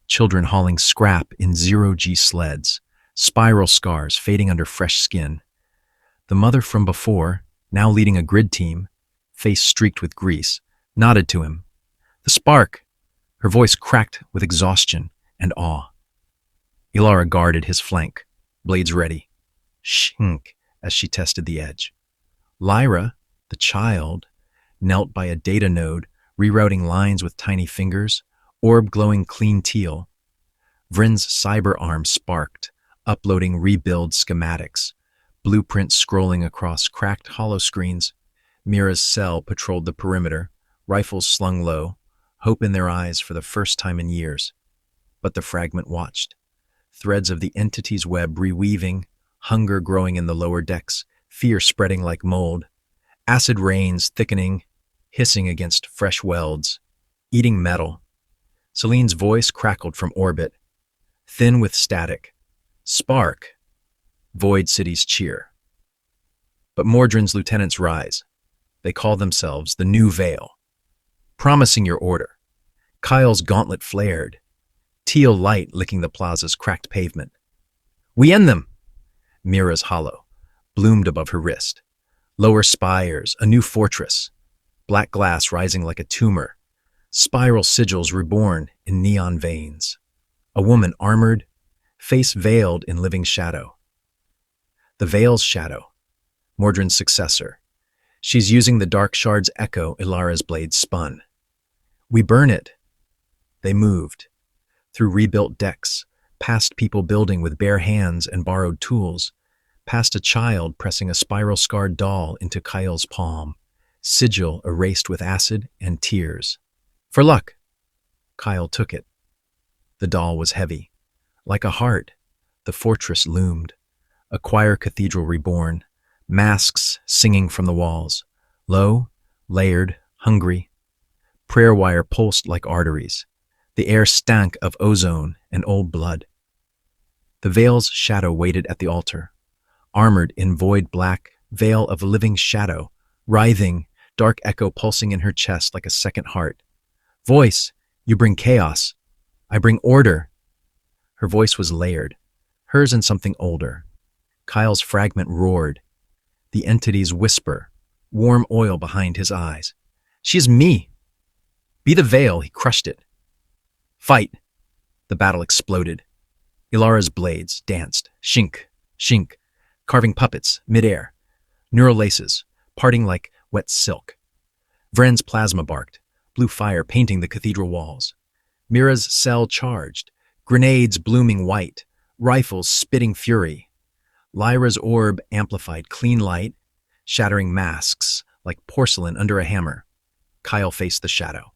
Children hauling scrap in zero-G sleds. Spiral scars fading under fresh skin. The mother from before, now leading a grid team, face streaked with grease, nodded to him. The spark! Her voice cracked with exhaustion and awe. Ilara guarded his flank, blades ready. Shink as she tested the edge. Lyra, the child, knelt by a data node, rerouting lines with tiny fingers, orb glowing clean teal. Vren's cyber arm sparked, uploading rebuild schematics, blueprints scrolling across cracked hollow screens. Mira's cell patrolled the perimeter, rifles slung low, hope in their eyes for the first time in years. But the fragment watched. Threads of the entity's web reweaving, hunger growing in the lower decks, fear spreading like mold, acid rains thickening, hissing against fresh welds, eating metal. Celine's voice crackled from orbit, thin with static. Spark! Void City's cheer. But Mordrin's lieutenants rise. They call themselves the New Veil. Promising your order. Kyle's gauntlet flared. Teal light licking the plaza's cracked pavement. We end them! Mira's hollow bloomed above her wrist. Lower spires, a new fortress. Black glass rising like a tumor. Spiral sigils reborn in neon veins. A woman armored, face veiled in living shadow. The Veil's shadow. Mordrin's successor. She's using the dark shard's echo Ilara's blade spun. We burn it. They moved. Through rebuilt decks, past people building with bare hands and borrowed tools, past a child pressing a spiral-scarred doll into Kyle's palm, sigil erased with acid and tears. For luck. Kyle took it. The doll was heavy. Like a heart, the fortress loomed. A choir cathedral reborn, masks singing from the walls, low, layered, hungry. Prayer wire pulsed like arteries. The air stank of ozone and old blood. The veil's shadow waited at the altar, armored in void black, veil of living shadow, writhing, dark echo pulsing in her chest like a second heart. Voice, you bring chaos. I bring order. Her voice was layered, hers and something older. Kyle's fragment roared. The entity's whisper, warm oil behind his eyes. She is me. Be the veil, he crushed it. Fight. The battle exploded. Ilara's blades danced, shink, shink, carving puppets midair, neural laces, parting like wet silk. Vren's plasma barked, blue fire painting the cathedral walls. Mira's cell charged, grenades blooming white, rifles spitting fury. Lyra's orb amplified clean light, shattering masks like porcelain under a hammer. Kyle faced the shadow.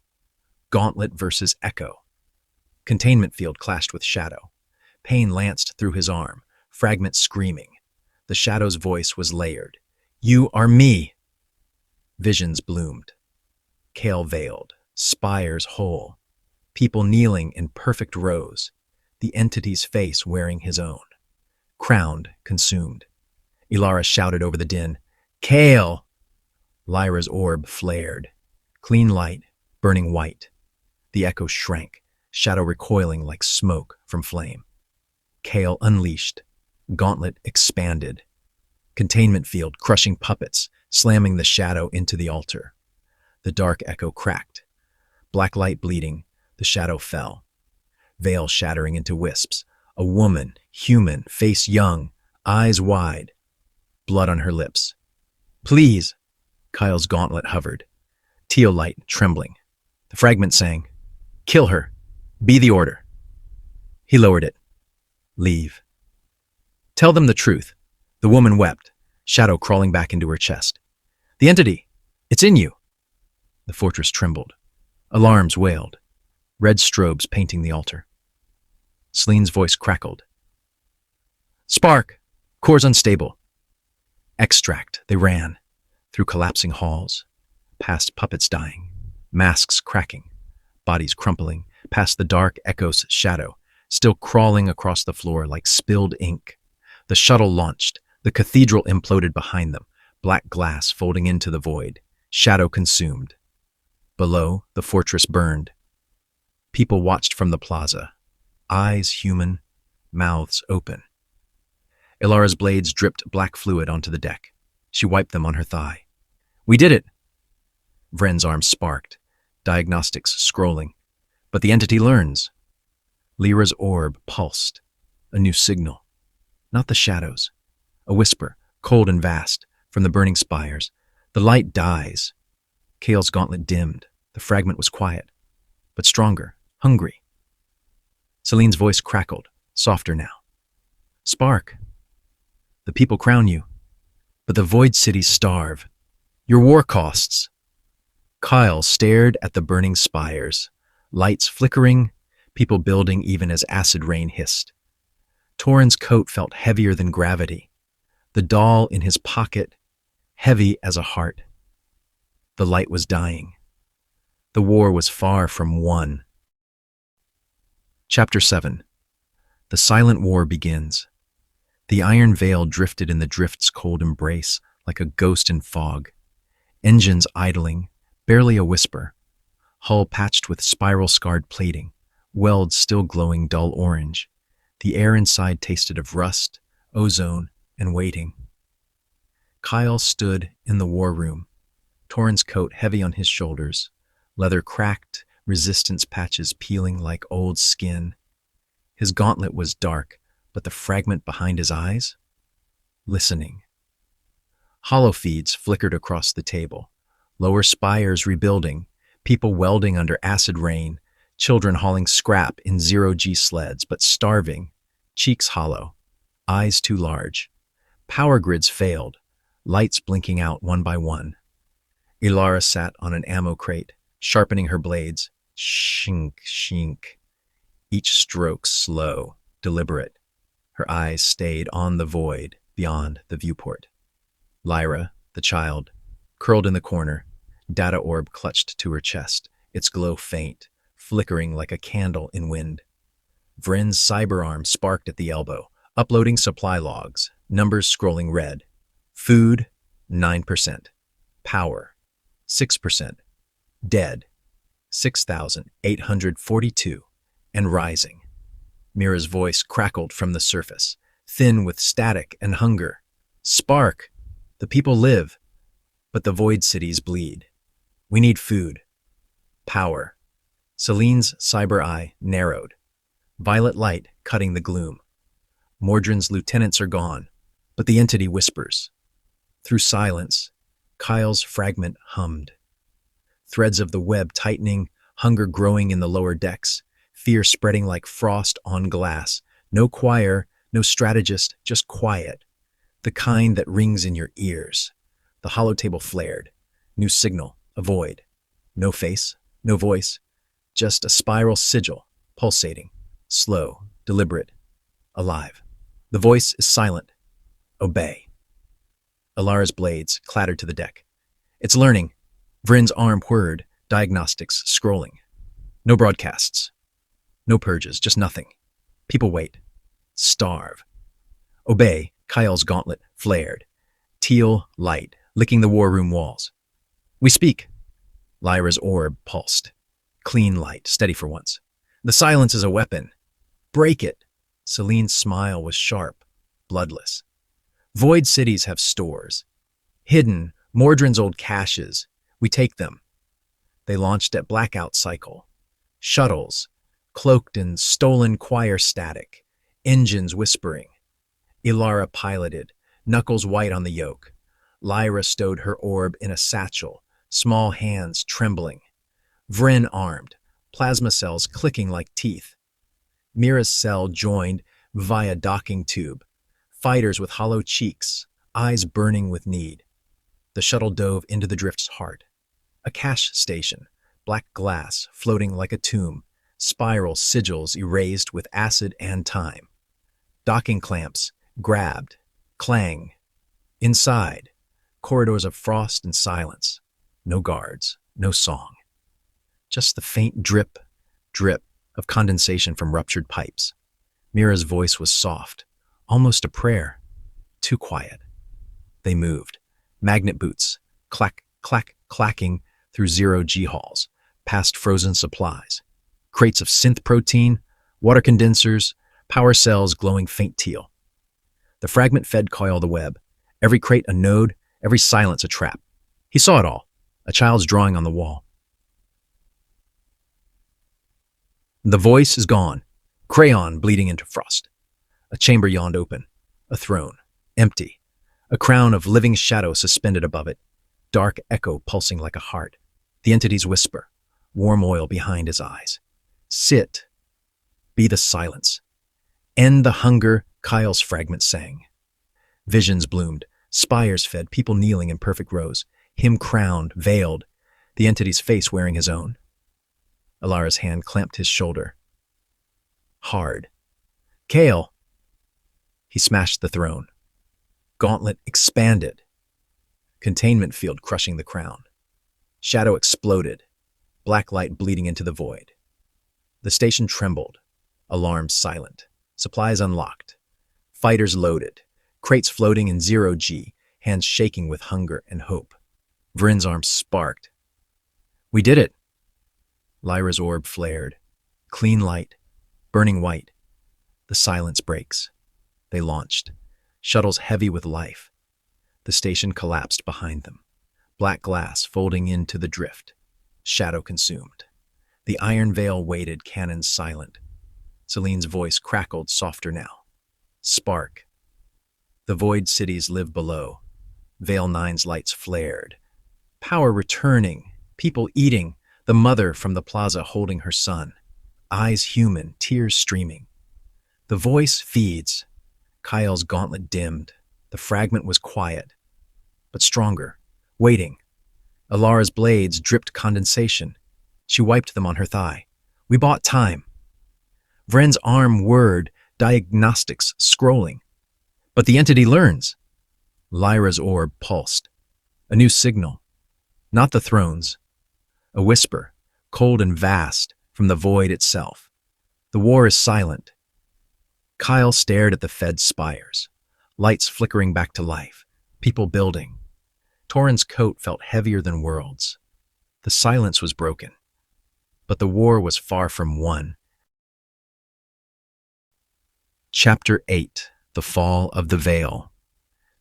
Gauntlet versus echo. Containment field clashed with shadow. Pain lanced through his arm, fragment screaming. The shadow's voice was layered. You are me. Visions bloomed. Kale veiled, spires whole. People kneeling in perfect rows. The entity's face wearing his own. Crowned, consumed. Ilara shouted over the din. Kale! Lyra's orb flared. Clean light, burning white. The echo shrank, shadow recoiling like smoke from flame. Kale unleashed. Gauntlet expanded. Containment field crushing puppets, slamming the shadow into the altar. The dark echo cracked. Black light bleeding, the shadow fell. Veil shattering into wisps. A woman, human, face young, eyes wide. Blood on her lips. Please! Kyle's gauntlet hovered. Teal light trembling. The fragment sang, Kill her. Be the order. He lowered it. Leave. Tell them the truth. The woman wept, shadow crawling back into her chest. The entity, it's in you. The fortress trembled. Alarms wailed. Red strobes painting the altar. Celine's voice crackled. Spark! Core's unstable. Extract, they ran. Through collapsing halls. Past puppets dying. Masks cracking. Bodies crumpling. Past the dark echo's shadow. Still crawling across the floor like spilled ink. The shuttle launched. The cathedral imploded behind them. Black glass folding into the void. Shadow consumed. Below, the fortress burned. People watched from the plaza. Eyes human, mouths open. Ilara's blades dripped black fluid onto the deck. She wiped them on her thigh. We did it! Vren's arm sparked, diagnostics scrolling. But the entity learns. Lyra's orb pulsed. A new signal. Not the shadows. A whisper, cold and vast, from the burning spires. The light dies. Kale's gauntlet dimmed. The fragment was quiet, but stronger, hungry. Celine's voice crackled, softer now. Spark. The people crown you, but the void cities starve. Your war costs. Kyle stared at the burning spires, lights flickering, people building even as acid rain hissed. Torin's coat felt heavier than gravity. The doll in his pocket, heavy as a heart. The light was dying. The war was far from won. Chapter 7. The silent war begins. The iron veil drifted in the drift's cold embrace like a ghost in fog. Engines idling, barely a whisper. Hull patched with spiral-scarred plating, welds still glowing dull orange. The air inside tasted of rust, ozone, and waiting. Kyle stood in the war room, Torin's coat heavy on his shoulders, leather cracked, resistance patches peeling like old skin. His gauntlet was dark, but the fragment behind his eyes? Listening. Hollow feeds flickered across the table, lower spires rebuilding, people welding under acid rain, children hauling scrap in zero-G sleds, but starving, cheeks hollow, eyes too large. Power grids failed, lights blinking out one by one. Ilara sat on an ammo crate, sharpening her blades. Shink, shink. Each stroke slow, deliberate. Her eyes stayed on the void beyond the viewport. Lyra, the child, curled in the corner, data orb clutched to her chest, its glow faint, flickering like a candle in wind. Vrin's cyber arm sparked at the elbow, uploading supply logs, numbers scrolling red. Food, 9%. Power, 6%. Dead, 6,842, and rising. Mira's voice crackled from the surface, thin with static and hunger. Spark! The people live, but the void cities bleed. We need food. Power. Celine's cyber eye narrowed. Violet light cutting the gloom. Mordrin's lieutenants are gone, but the entity whispers. Through silence, Kyle's fragment hummed. Threads of the web tightening, hunger growing in the lower decks, fear spreading like frost on glass. No choir, no strategist, just quiet. The kind that rings in your ears. The hollow table flared. New signal, a void. No face, no voice, just a spiral sigil, pulsating, slow, deliberate, alive. The voice is silent. Obey. Alara's blades clattered to the deck. It's learning. Vrin's arm whirred, diagnostics scrolling. No broadcasts. No purges, just nothing. People wait. Starve. Obey. Kyle's gauntlet flared. Teal light, licking the war room walls. We speak. Lyra's orb pulsed. Clean light, steady for once. The silence is a weapon. Break it. Celine's smile was sharp, bloodless. Void cities have stores. Hidden, Mordrin's old caches. We take them. They launched at blackout cycle. Shuttles, cloaked in stolen choir static. Engines whispering. Ilara piloted, knuckles white on the yoke. Lyra stowed her orb in a satchel, small hands trembling. Vrin armed, plasma cells clicking like teeth. Mira's cell joined via docking tube. Fighters with hollow cheeks, eyes burning with need. The shuttle dove into the drift's heart. A cache station, black glass floating like a tomb, spiral sigils erased with acid and time. Docking clamps grabbed, clang. Inside, corridors of frost and silence. No guards, no song. Just the faint drip, drip of condensation from ruptured pipes. Mira's voice was soft, almost a prayer. Too quiet. They moved. Magnet boots, clack, clack, clacking through zero-G halls, past frozen supplies. Crates of synth protein, water condensers, power cells glowing faint teal. The fragment fed Kyle the web. Every crate a node, every silence a trap. He saw it all, a child's drawing on the wall. The voice is gone, crayon bleeding into frost. A chamber yawned open, a throne, empty, a crown of living shadow suspended above it, dark echo pulsing like a heart. The entity's whisper, warm oil behind his eyes. Sit, be the silence. End the hunger, Kyle's fragment sang. Visions bloomed, spires fed, people kneeling in perfect rows, him crowned, veiled, the entity's face wearing his own. Alara's hand clamped his shoulder. Hard. Kale! He smashed the throne. Gauntlet expanded. Containment field crushing the crown. Shadow exploded, black light bleeding into the void. The station trembled, alarms silent, supplies unlocked. Fighters loaded, crates floating in zero-G, hands shaking with hunger and hope. Vrin's arms sparked. We did it! Lyra's orb flared. Clean light, burning white. The silence breaks. They launched, shuttles heavy with life. The station collapsed behind them. Black glass folding into the drift. Shadow consumed. The iron veil waited, cannons silent. Celine's voice crackled softer now. Spark. The void cities live below. Veil 9's lights flared. Power returning. People eating. The mother from the plaza holding her son. Eyes human, tears streaming. The voice feeds. Kyle's gauntlet dimmed. The fragment was quiet, but stronger, waiting. Alara's blades dripped condensation. She wiped them on her thigh. We bought time. Vren's arm whirred, diagnostics scrolling. But the entity learns. Lyra's orb pulsed. A new signal. Not the thrones. A whisper, cold and vast, from the void itself. The war is silent. Kyle stared at the fed spires. Lights flickering back to life. People building. Torin's coat felt heavier than worlds. The silence was broken. But the war was far from won. Chapter 8. The Fall of the Veil.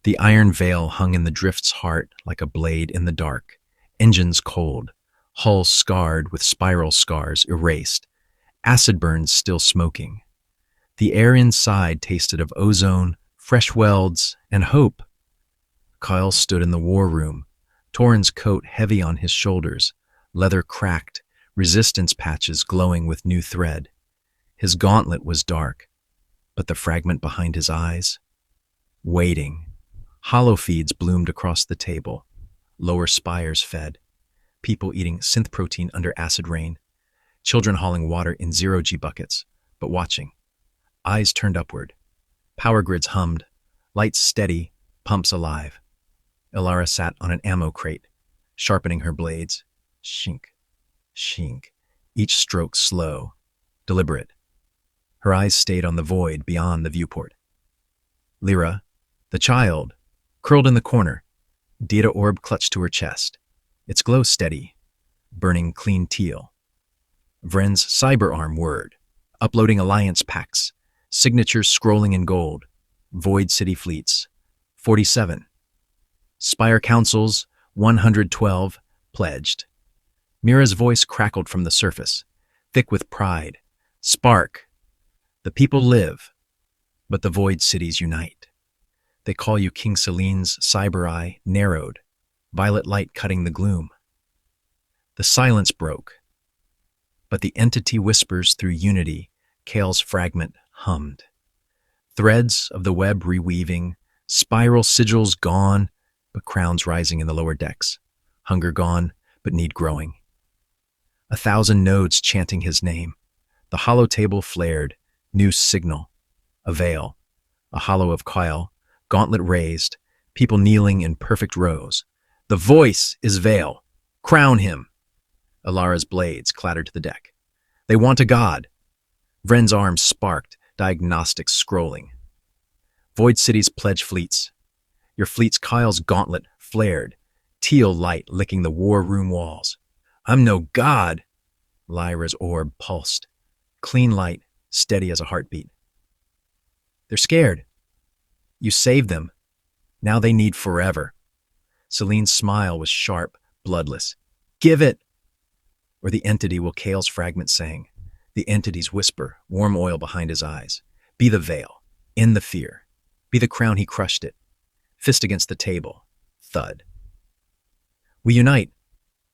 The iron veil hung in the drift's heart like a blade in the dark. Engines cold. Hulls scarred with spiral scars erased. Acid burns still smoking. The air inside tasted of ozone, fresh welds, and hope. Kyle stood in the war room, Torin's coat heavy on his shoulders, leather cracked, resistance patches glowing with new thread. His gauntlet was dark, but the fragment behind his eyes? Waiting. Hollow feeds bloomed across the table. Lower spires fed. People eating synth protein under acid rain. Children hauling water in zero-G buckets, but watching. Eyes turned upward. Power grids hummed. Lights steady, pumps alive. Ilara sat on an ammo crate, sharpening her blades. Shink, shink. Each stroke slow, deliberate. Her eyes stayed on the void beyond the viewport. Lyra, the child, curled in the corner, data orb clutched to her chest. Its glow steady, burning clean teal. Vren's cyber arm word, uploading alliance packs, signatures scrolling in gold, void city fleets, 47. Spire councils, 112, pledged. Mira's voice crackled from the surface, thick with pride. Spark. The people live, but the void cities unite. They call you King Celine's cyber eye narrowed, violet light cutting the gloom. The silence broke, but the entity whispers through unity, Kale's fragment hummed. Threads of the web reweaving, spiral sigils gone, but crowns rising in the lower decks. Hunger gone, but need growing. 1,000 nodes chanting his name. The hollow table flared, new signal. A veil, a hollow of Kyle, gauntlet raised, people kneeling in perfect rows. The voice is Veil. Crown him. Ilara's blades clattered to the deck. They want a god. Vren's arms sparked, diagnostics scrolling. Void cities pledge fleets. Your fleet's Kyle's gauntlet flared, teal light licking the war room walls. I'm no god. Lyra's orb pulsed. Clean light, steady as a heartbeat. They're scared. You saved them. Now they need forever. Celine's smile was sharp, bloodless. Give it! Or the entity will Kale's fragment sang. The entity's whisper, warm oil behind his eyes. Be the veil, in the fear. Be the crown he crushed it. Fist against the table. Thud. We unite,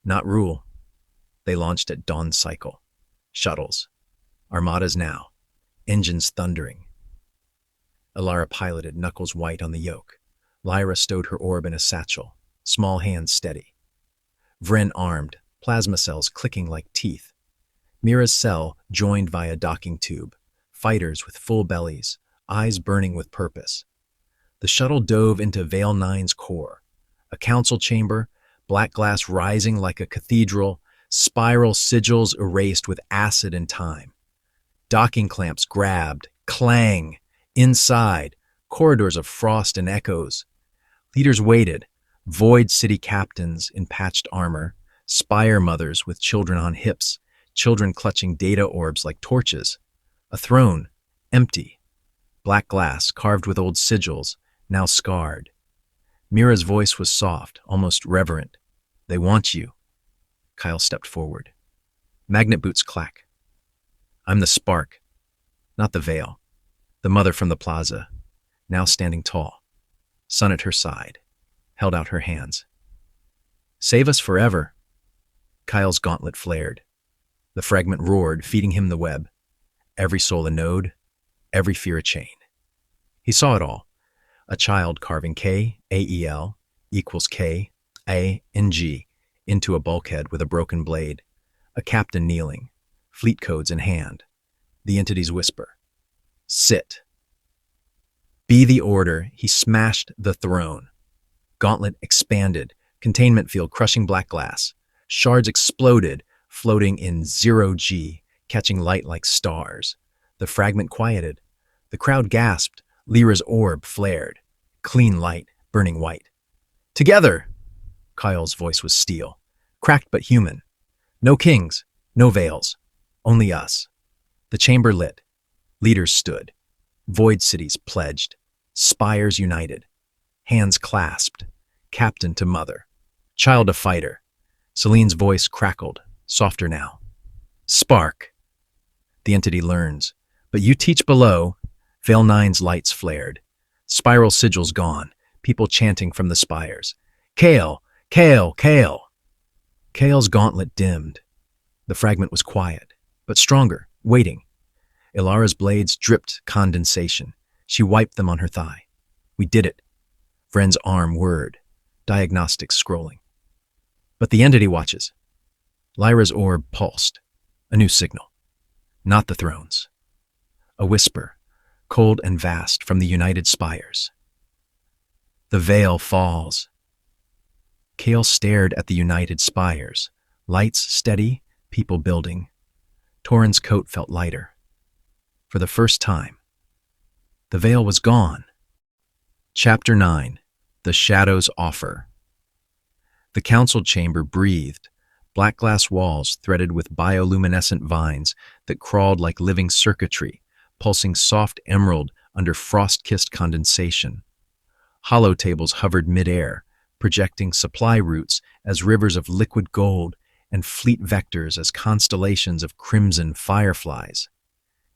not rule. They launched at dawn cycle. Shuttles. Armadas now. Engines thundering. Ilara piloted, knuckles white on the yoke. Lyra stowed her orb in a satchel, small hands steady. Vren armed, plasma cells clicking like teeth. Mira's cell joined via docking tube. Fighters with full bellies, eyes burning with purpose. The shuttle dove into Veil 9's core. A council chamber, black glass rising like a cathedral, spiral sigils erased with acid and time. Docking clamps grabbed, clang. Inside, corridors of frost and echoes. Leaders waited, void city captains in patched armor, spire mothers with children on hips, children clutching data orbs like torches. A throne, empty. Black glass carved with old sigils, now scarred. Mira's voice was soft, almost reverent. They want you. Kyle stepped forward. Magnet boots clack. I'm the spark, not the veil. The mother from the plaza, now standing tall. Son at her side, held out her hands. Save us forever. Kyle's gauntlet flared. The fragment roared, feeding him the web. Every soul a node, every fear a chain. He saw it all. A child carving K-A-E-L equals K-A-N-G into a bulkhead with a broken blade. A captain kneeling, fleet codes in hand. The entity's whisper. Sit. Be the order. He smashed the throne. Gauntlet expanded, containment field crushing black glass. Shards exploded, floating in 0G, catching light like stars. The fragment quieted. The crowd gasped. Lyra's orb flared. Clean light, burning white. Together! Kyle's voice was steel. Cracked but human. No kings, no veils. Only us. The chamber lit. Leaders stood. Void cities pledged. Spires united. Hands clasped. Captain to mother. Child to fighter. Celine's voice crackled, softer now. Spark. The entity learns. But you teach below. Veil Nine's lights flared. Spiral sigils gone. People chanting from the spires. Kale! Kale! Kale! Kale's gauntlet dimmed. The fragment was quiet, but stronger, waiting. Ilara's blades dripped condensation. She wiped them on her thigh. We did it. Vren's arm whirred. Diagnostics scrolling. But the entity watches. Lyra's orb pulsed. A new signal. Not the thrones. A whisper, cold and vast from the united spires. The veil falls. Kale stared at the united spires. Lights steady, people building. Torin's coat felt lighter. For the first time, the veil was gone. Chapter 9. The Shadow's Offer. The council chamber breathed, black glass walls threaded with bioluminescent vines that crawled like living circuitry, pulsing soft emerald under frost-kissed condensation. Hollow tables hovered midair, projecting supply routes as rivers of liquid gold and fleet vectors as constellations of crimson fireflies.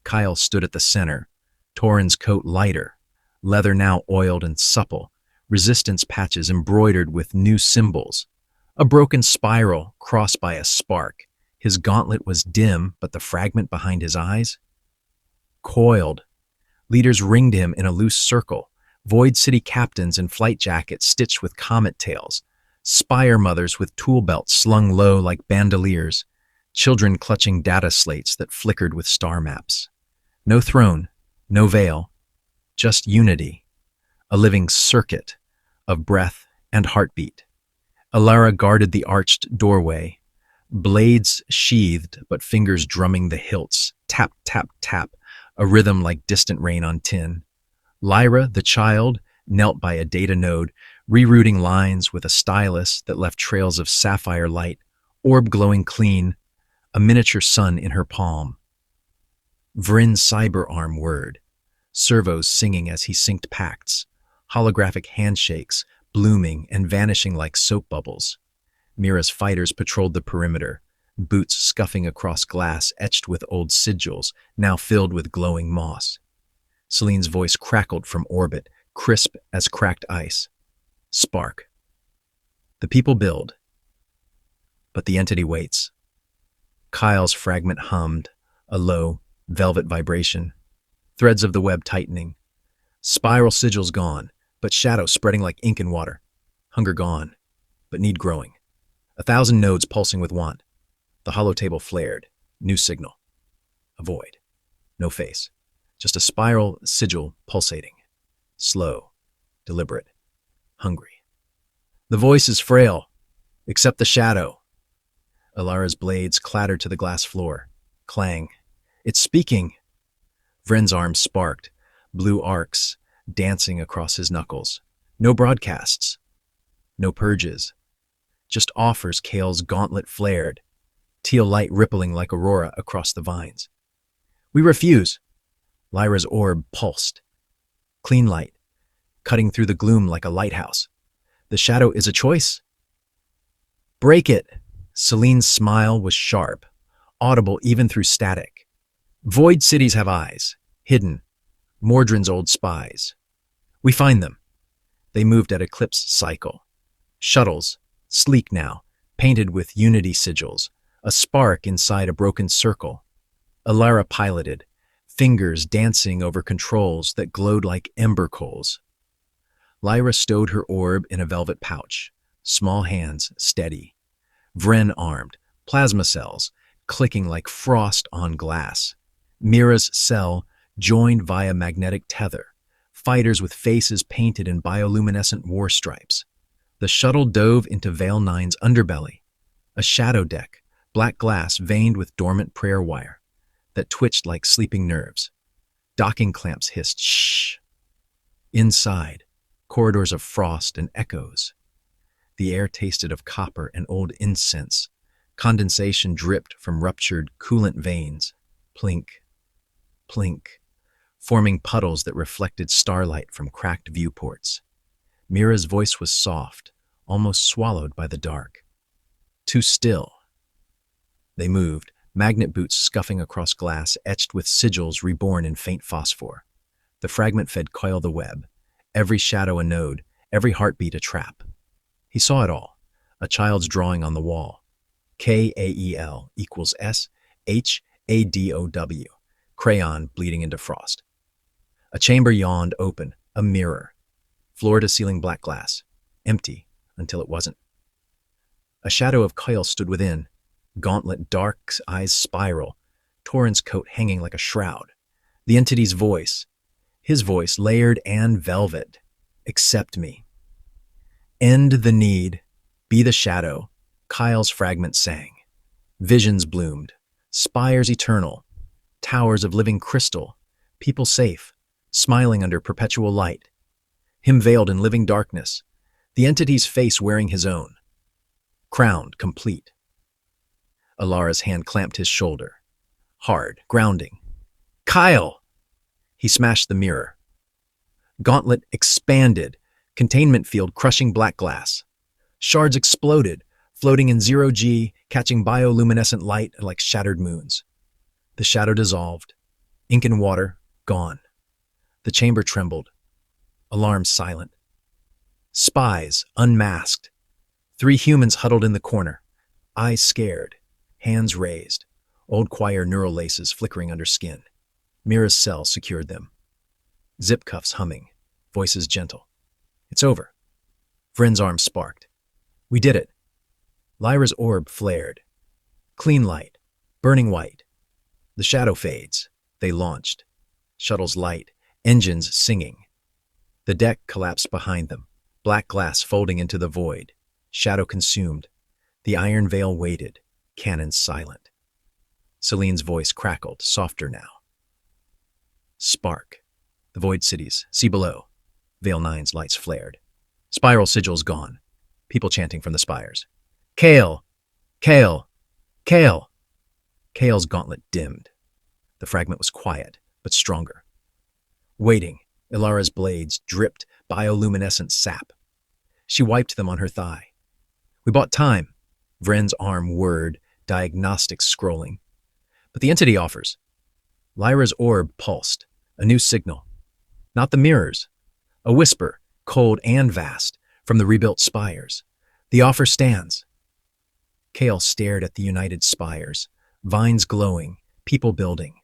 Kyle stood at the center, Torin's coat lighter, leather now oiled and supple, resistance patches embroidered with new symbols. A broken spiral crossed by a spark. His gauntlet was dim, but the fragment behind his eyes? Coiled. Leaders ringed him in a loose circle. Void City captains in flight jackets stitched with comet tails. Spire mothers with tool belts slung low like bandoliers. Children clutching data slates that flickered with star maps. No throne, no veil, just unity. A living circuit of breath and heartbeat. Ilara guarded the arched doorway, blades sheathed but fingers drumming the hilts. Tap, tap, tap, a rhythm like distant rain on tin. Lyra, the child, knelt by a data node, rerouting lines with a stylus that left trails of sapphire light, orb glowing clean, a miniature sun in her palm. Vrin's cyberarm whirred, servos singing as he synced pacts, holographic handshakes blooming and vanishing like soap bubbles. Mira's fighters patrolled the perimeter, boots scuffing across glass etched with old sigils, now filled with glowing moss. Celine's voice crackled from orbit, crisp as cracked ice. Spark. The people build, but the entity waits. Kyle's fragment hummed, a low, velvet vibration. Threads of the web tightening. Spiral sigils gone, but shadow spreading like ink in water. Hunger gone, but need growing. 1,000 nodes pulsing with want. The hollow table flared. New signal. A void. No face. Just a spiral sigil pulsating. Slow. Deliberate. Hungry. The voice is frail. Accept the shadow. Ilara's blades clattered to the glass floor. Clang. It's speaking. Vren's arms sparked. Blue arcs dancing across his knuckles. No broadcasts. No purges. Just offers. Kale's gauntlet flared. Teal light rippling like aurora across the vines. We refuse. Lyra's orb pulsed. Clean light, cutting through the gloom like a lighthouse. The shadow is a choice. Break it. Celine's smile was sharp, audible even through static. Void cities have eyes, hidden, Mordrin's old spies. We find them. They moved at eclipse cycle. Shuttles, sleek now, painted with unity sigils, a spark inside a broken circle. Ilara piloted, fingers dancing over controls that glowed like ember coals. Lyra stowed her orb in a velvet pouch, small hands steady. Vren armed, plasma cells, clicking like frost on glass. Mira's cell joined via magnetic tether, fighters with faces painted in bioluminescent war stripes. The shuttle dove into Veil 9's underbelly, a shadow deck, black glass veined with dormant prayer wire that twitched like sleeping nerves. Docking clamps hissed, shh. Inside, corridors of frost and echoes. The air tasted of copper and old incense. Condensation dripped from ruptured coolant veins. Plink, plink, forming puddles that reflected starlight from cracked viewports. Mira's voice was soft, almost swallowed by the dark. Too still. They moved, magnet boots scuffing across glass etched with sigils reborn in faint phosphor. The fragment-fed coil the web, every shadow a node, every heartbeat a trap. He saw it all, a child's drawing on the wall. KAEL equals SHADOW, crayon bleeding into frost. A chamber yawned open, a mirror. Floor-to-ceiling black glass, empty until it wasn't. A shadow of Kyle stood within, gauntlet dark, eyes spiral, Torrens coat hanging like a shroud. The entity's voice, his voice layered and velvet. Accept me. End the need, be the shadow, Kyle's fragment sang. Visions bloomed, spires eternal, towers of living crystal, people safe, smiling under perpetual light. Him veiled in living darkness, the entity's face wearing his own. Crowned, complete. Alara's hand clamped his shoulder. Hard, grounding. Kyle! He smashed the mirror. Gauntlet expanded, containment field crushing black glass. Shards exploded, floating in zero-G, catching bioluminescent light like shattered moons. The shadow dissolved. Ink and water, gone. The chamber trembled. Alarms silent. Spies, unmasked. 3 humans huddled in the corner. Eyes scared. Hands raised. Old choir neural laces flickering under skin. Mira's cell secured them. Zip cuffs humming. Voices gentle. It's over. Vren's arm sparked. We did it. Lyra's orb flared. Clean light. Burning white. The shadow fades. They launched. Shuttles light. Engines singing. The deck collapsed behind them. Black glass folding into the void. Shadow consumed. The iron veil waited. Cannon silent. Celine's voice crackled, softer now. Spark. The void cities. See below. Veil 9's lights flared. Spiral sigils gone. People chanting from the spires. Kale! Kale! Kale! Kale's gauntlet dimmed. The fragment was quiet, but stronger. Waiting, Ilara's blades dripped bioluminescent sap. She wiped them on her thigh. We bought time. Vren's arm whirred, diagnostics scrolling. But the entity offers. Lyra's orb pulsed, a new signal. Not the mirrors. A whisper, cold and vast, from the rebuilt spires. The offer stands. Kale stared at the united spires, vines glowing, people building.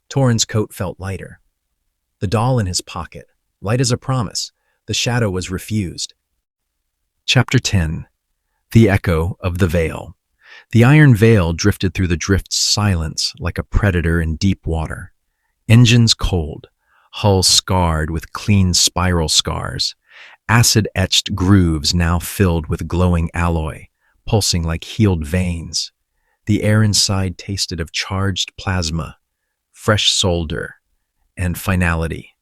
Torrens' coat felt lighter. The doll in his pocket, light as a promise, the shadow was refused. Chapter 10. The Echo of the Veil. The iron veil drifted through the drift's silence like a predator in deep water. Engines cold, hull scarred with clean spiral scars, acid-etched grooves now filled with glowing alloy, pulsing like healed veins. The air inside tasted of charged plasma, fresh solder, and finality.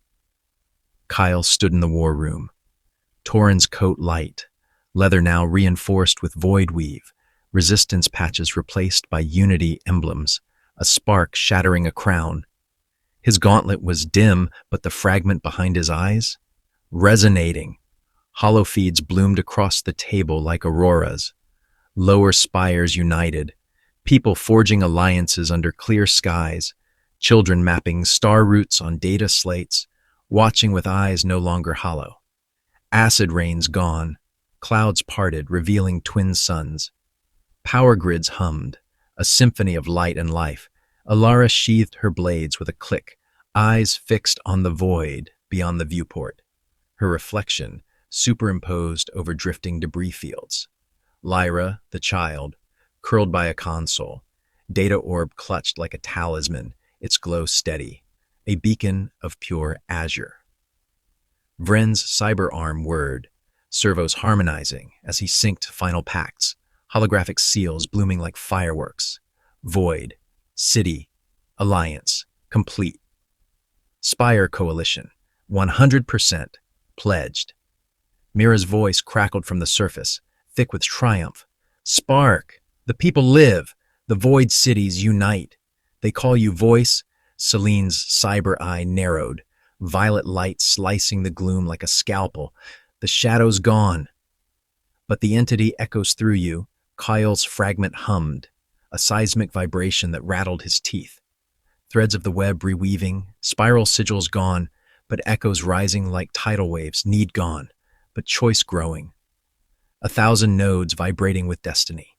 Kyle stood in the war room. Torrens' coat light, leather now reinforced with void weave, resistance patches replaced by unity emblems, a spark shattering a crown. His gauntlet was dim, but the fragment behind his eyes? Resonating. Hollow feeds bloomed across the table like auroras. Lower spires united, people forging alliances under clear skies, children mapping star routes on data slates, watching with eyes no longer hollow. Acid rains gone, clouds parted, revealing twin suns. Power grids hummed, a symphony of light and life. Alara sheathed her blades with a click, eyes fixed on the void beyond the viewport. Her reflection superimposed over drifting debris fields. Lyra, the child, curled by a console, data orb clutched like a talisman, its glow steady, a beacon of pure azure. Vren's cyber arm whirred, servos harmonizing as he synced final pacts, holographic seals blooming like fireworks. Void, City, Alliance, complete. Spire Coalition, 100%, pledged. Mira's voice crackled from the surface, thick with triumph. Spark! The people live! The Void Cities unite! They call you Voice? Celine's cyber eye narrowed, violet light slicing the gloom like a scalpel. The shadow's gone. But the entity echoes through you. Kyle's fragment hummed, a seismic vibration that rattled his teeth. Threads of the web reweaving, spiral sigils gone, but echoes rising like tidal waves, need gone, but choice growing. 1,000 nodes vibrating with destiny.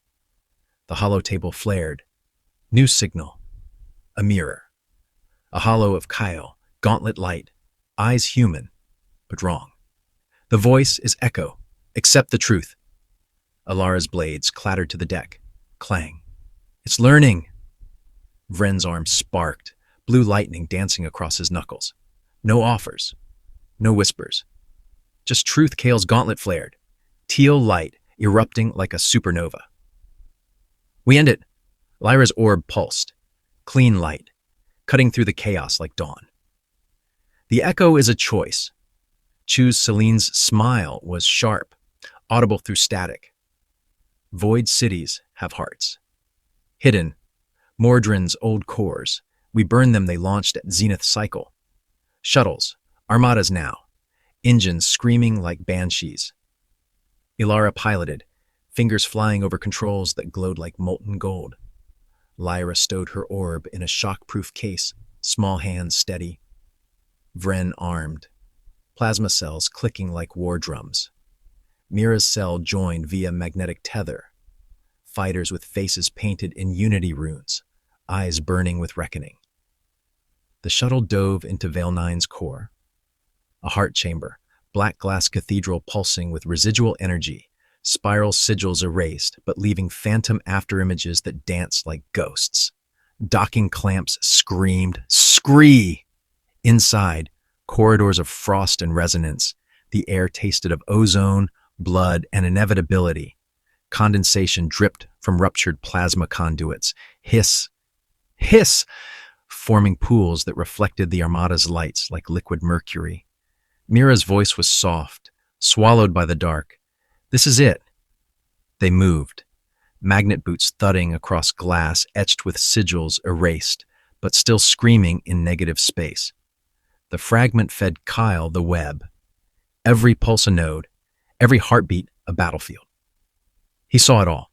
The hollow table flared. New signal. A mirror. A hollow of Kyle, gauntlet light, eyes human, but wrong. The voice is echo. Accept the truth. Alara's blades clattered to the deck. Clang. It's learning. Vren's arm sparked, blue lightning dancing across his knuckles. No offers. No whispers. Just truth. Kale's gauntlet flared. Teal light erupting like a supernova. We end it. Lyra's orb pulsed. Clean light, cutting through the chaos like dawn. The echo is a choice. Choose. Celine's smile was sharp, audible through static. Void cities have hearts. Hidden, Mordrin's old cores. We burned them, they launched at Zenith Cycle. Shuttles, armadas now, engines screaming like banshees. Ilara piloted, fingers flying over controls that glowed like molten gold. Lyra stowed her orb in a shock-proof case, small hands steady. Vren armed, plasma cells clicking like war drums. Mira's cell joined via magnetic tether. Fighters with faces painted in unity runes, eyes burning with reckoning. The shuttle dove into Veil 9's core. A heart chamber, black glass cathedral pulsing with residual energy, spiral sigils erased, but leaving phantom afterimages that danced like ghosts. Docking clamps screamed, "Scree!" Inside, corridors of frost and resonance, the air tasted of ozone, blood, and inevitability. Condensation dripped from ruptured plasma conduits. Hiss, hiss, forming pools that reflected the Armada's lights like liquid mercury. Mira's voice was soft, swallowed by the dark. This is it. They moved. Magnet boots thudding across glass, etched with sigils erased, but still screaming in negative space. The fragment fed Kyle the web. Every pulse a node, every heartbeat a battlefield. He saw it all.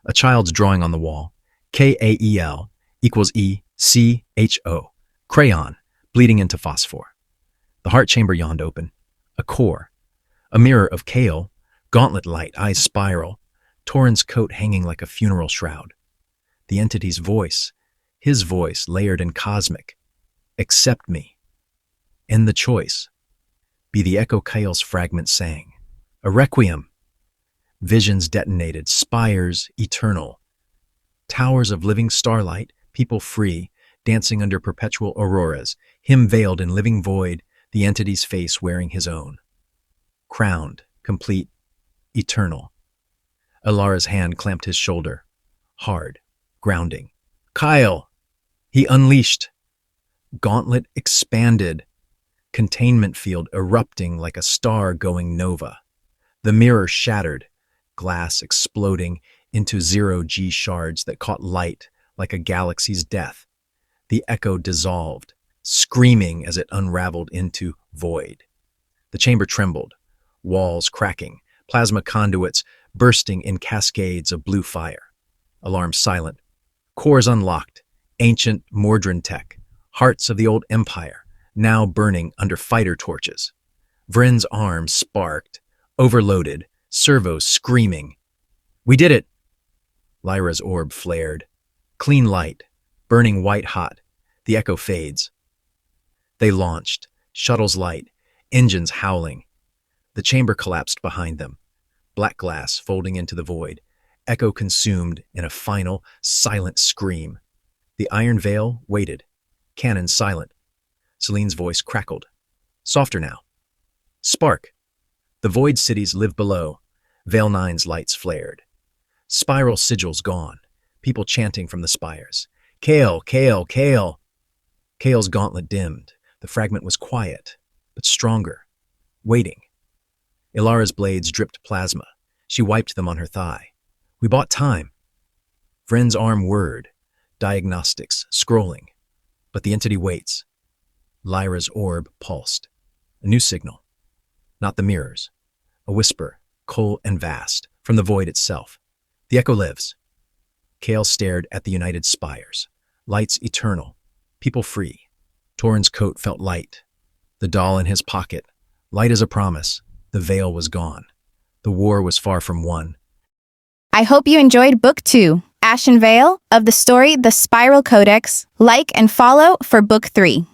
A child's drawing on the wall. KAEL equals ECHO. Crayon, bleeding into phosphor. The heart chamber yawned open. A core. A mirror of Kale, gauntlet light, eyes spiral. Torin's coat hanging like a funeral shroud. The entity's voice, his voice layered and cosmic. Accept me. End the choice. Be the echo Kale's fragment sang. A requiem. Visions detonated, spires eternal. Towers of living starlight, people free, dancing under perpetual auroras, him veiled in living void, the entity's face wearing his own. Crowned, complete, eternal. Alara's hand clamped his shoulder. Hard, grounding. Kyle! He unleashed. Gauntlet expanded. Containment field erupting like a star going nova. The mirror shattered, glass exploding into zero-G shards that caught light like a galaxy's death. The echo dissolved, screaming as it unraveled into void. The chamber trembled, walls cracking, plasma conduits bursting in cascades of blue fire. Alarm silent. Cores unlocked. Ancient Mordrin tech. Hearts of the old empire, now burning under fighter torches. Vren's arms sparked, overloaded, servos screaming. We did it! Lyra's orb flared. Clean light, burning white hot. The echo fades. They launched, shuttles light, engines howling. The chamber collapsed behind them. Black glass folding into the void, echo consumed in a final, silent scream. The iron veil waited, cannon silent. Celine's voice crackled. Softer now. Spark. The void cities live below. Vale Nine's lights flared. Spiral sigils gone. People chanting from the spires. Kale, Kale, Kale. Kale's gauntlet dimmed. The fragment was quiet, but stronger. Waiting. Ilara's blades dripped plasma. She wiped them on her thigh. We bought time. Vren's arm whirred. Diagnostics, scrolling. But the entity waits. Lyra's orb pulsed. A new signal. Not the mirrors. A whisper, cold and vast, from the void itself. The echo lives. Kale stared at the united spires. Lights eternal. People free. Torin's coat felt light. The doll in his pocket. Light as a promise. The veil was gone. The war was far from won. I hope you enjoyed Book 2, Ashen Veil, of the story The Spiral Codex. Like and follow for Book 3.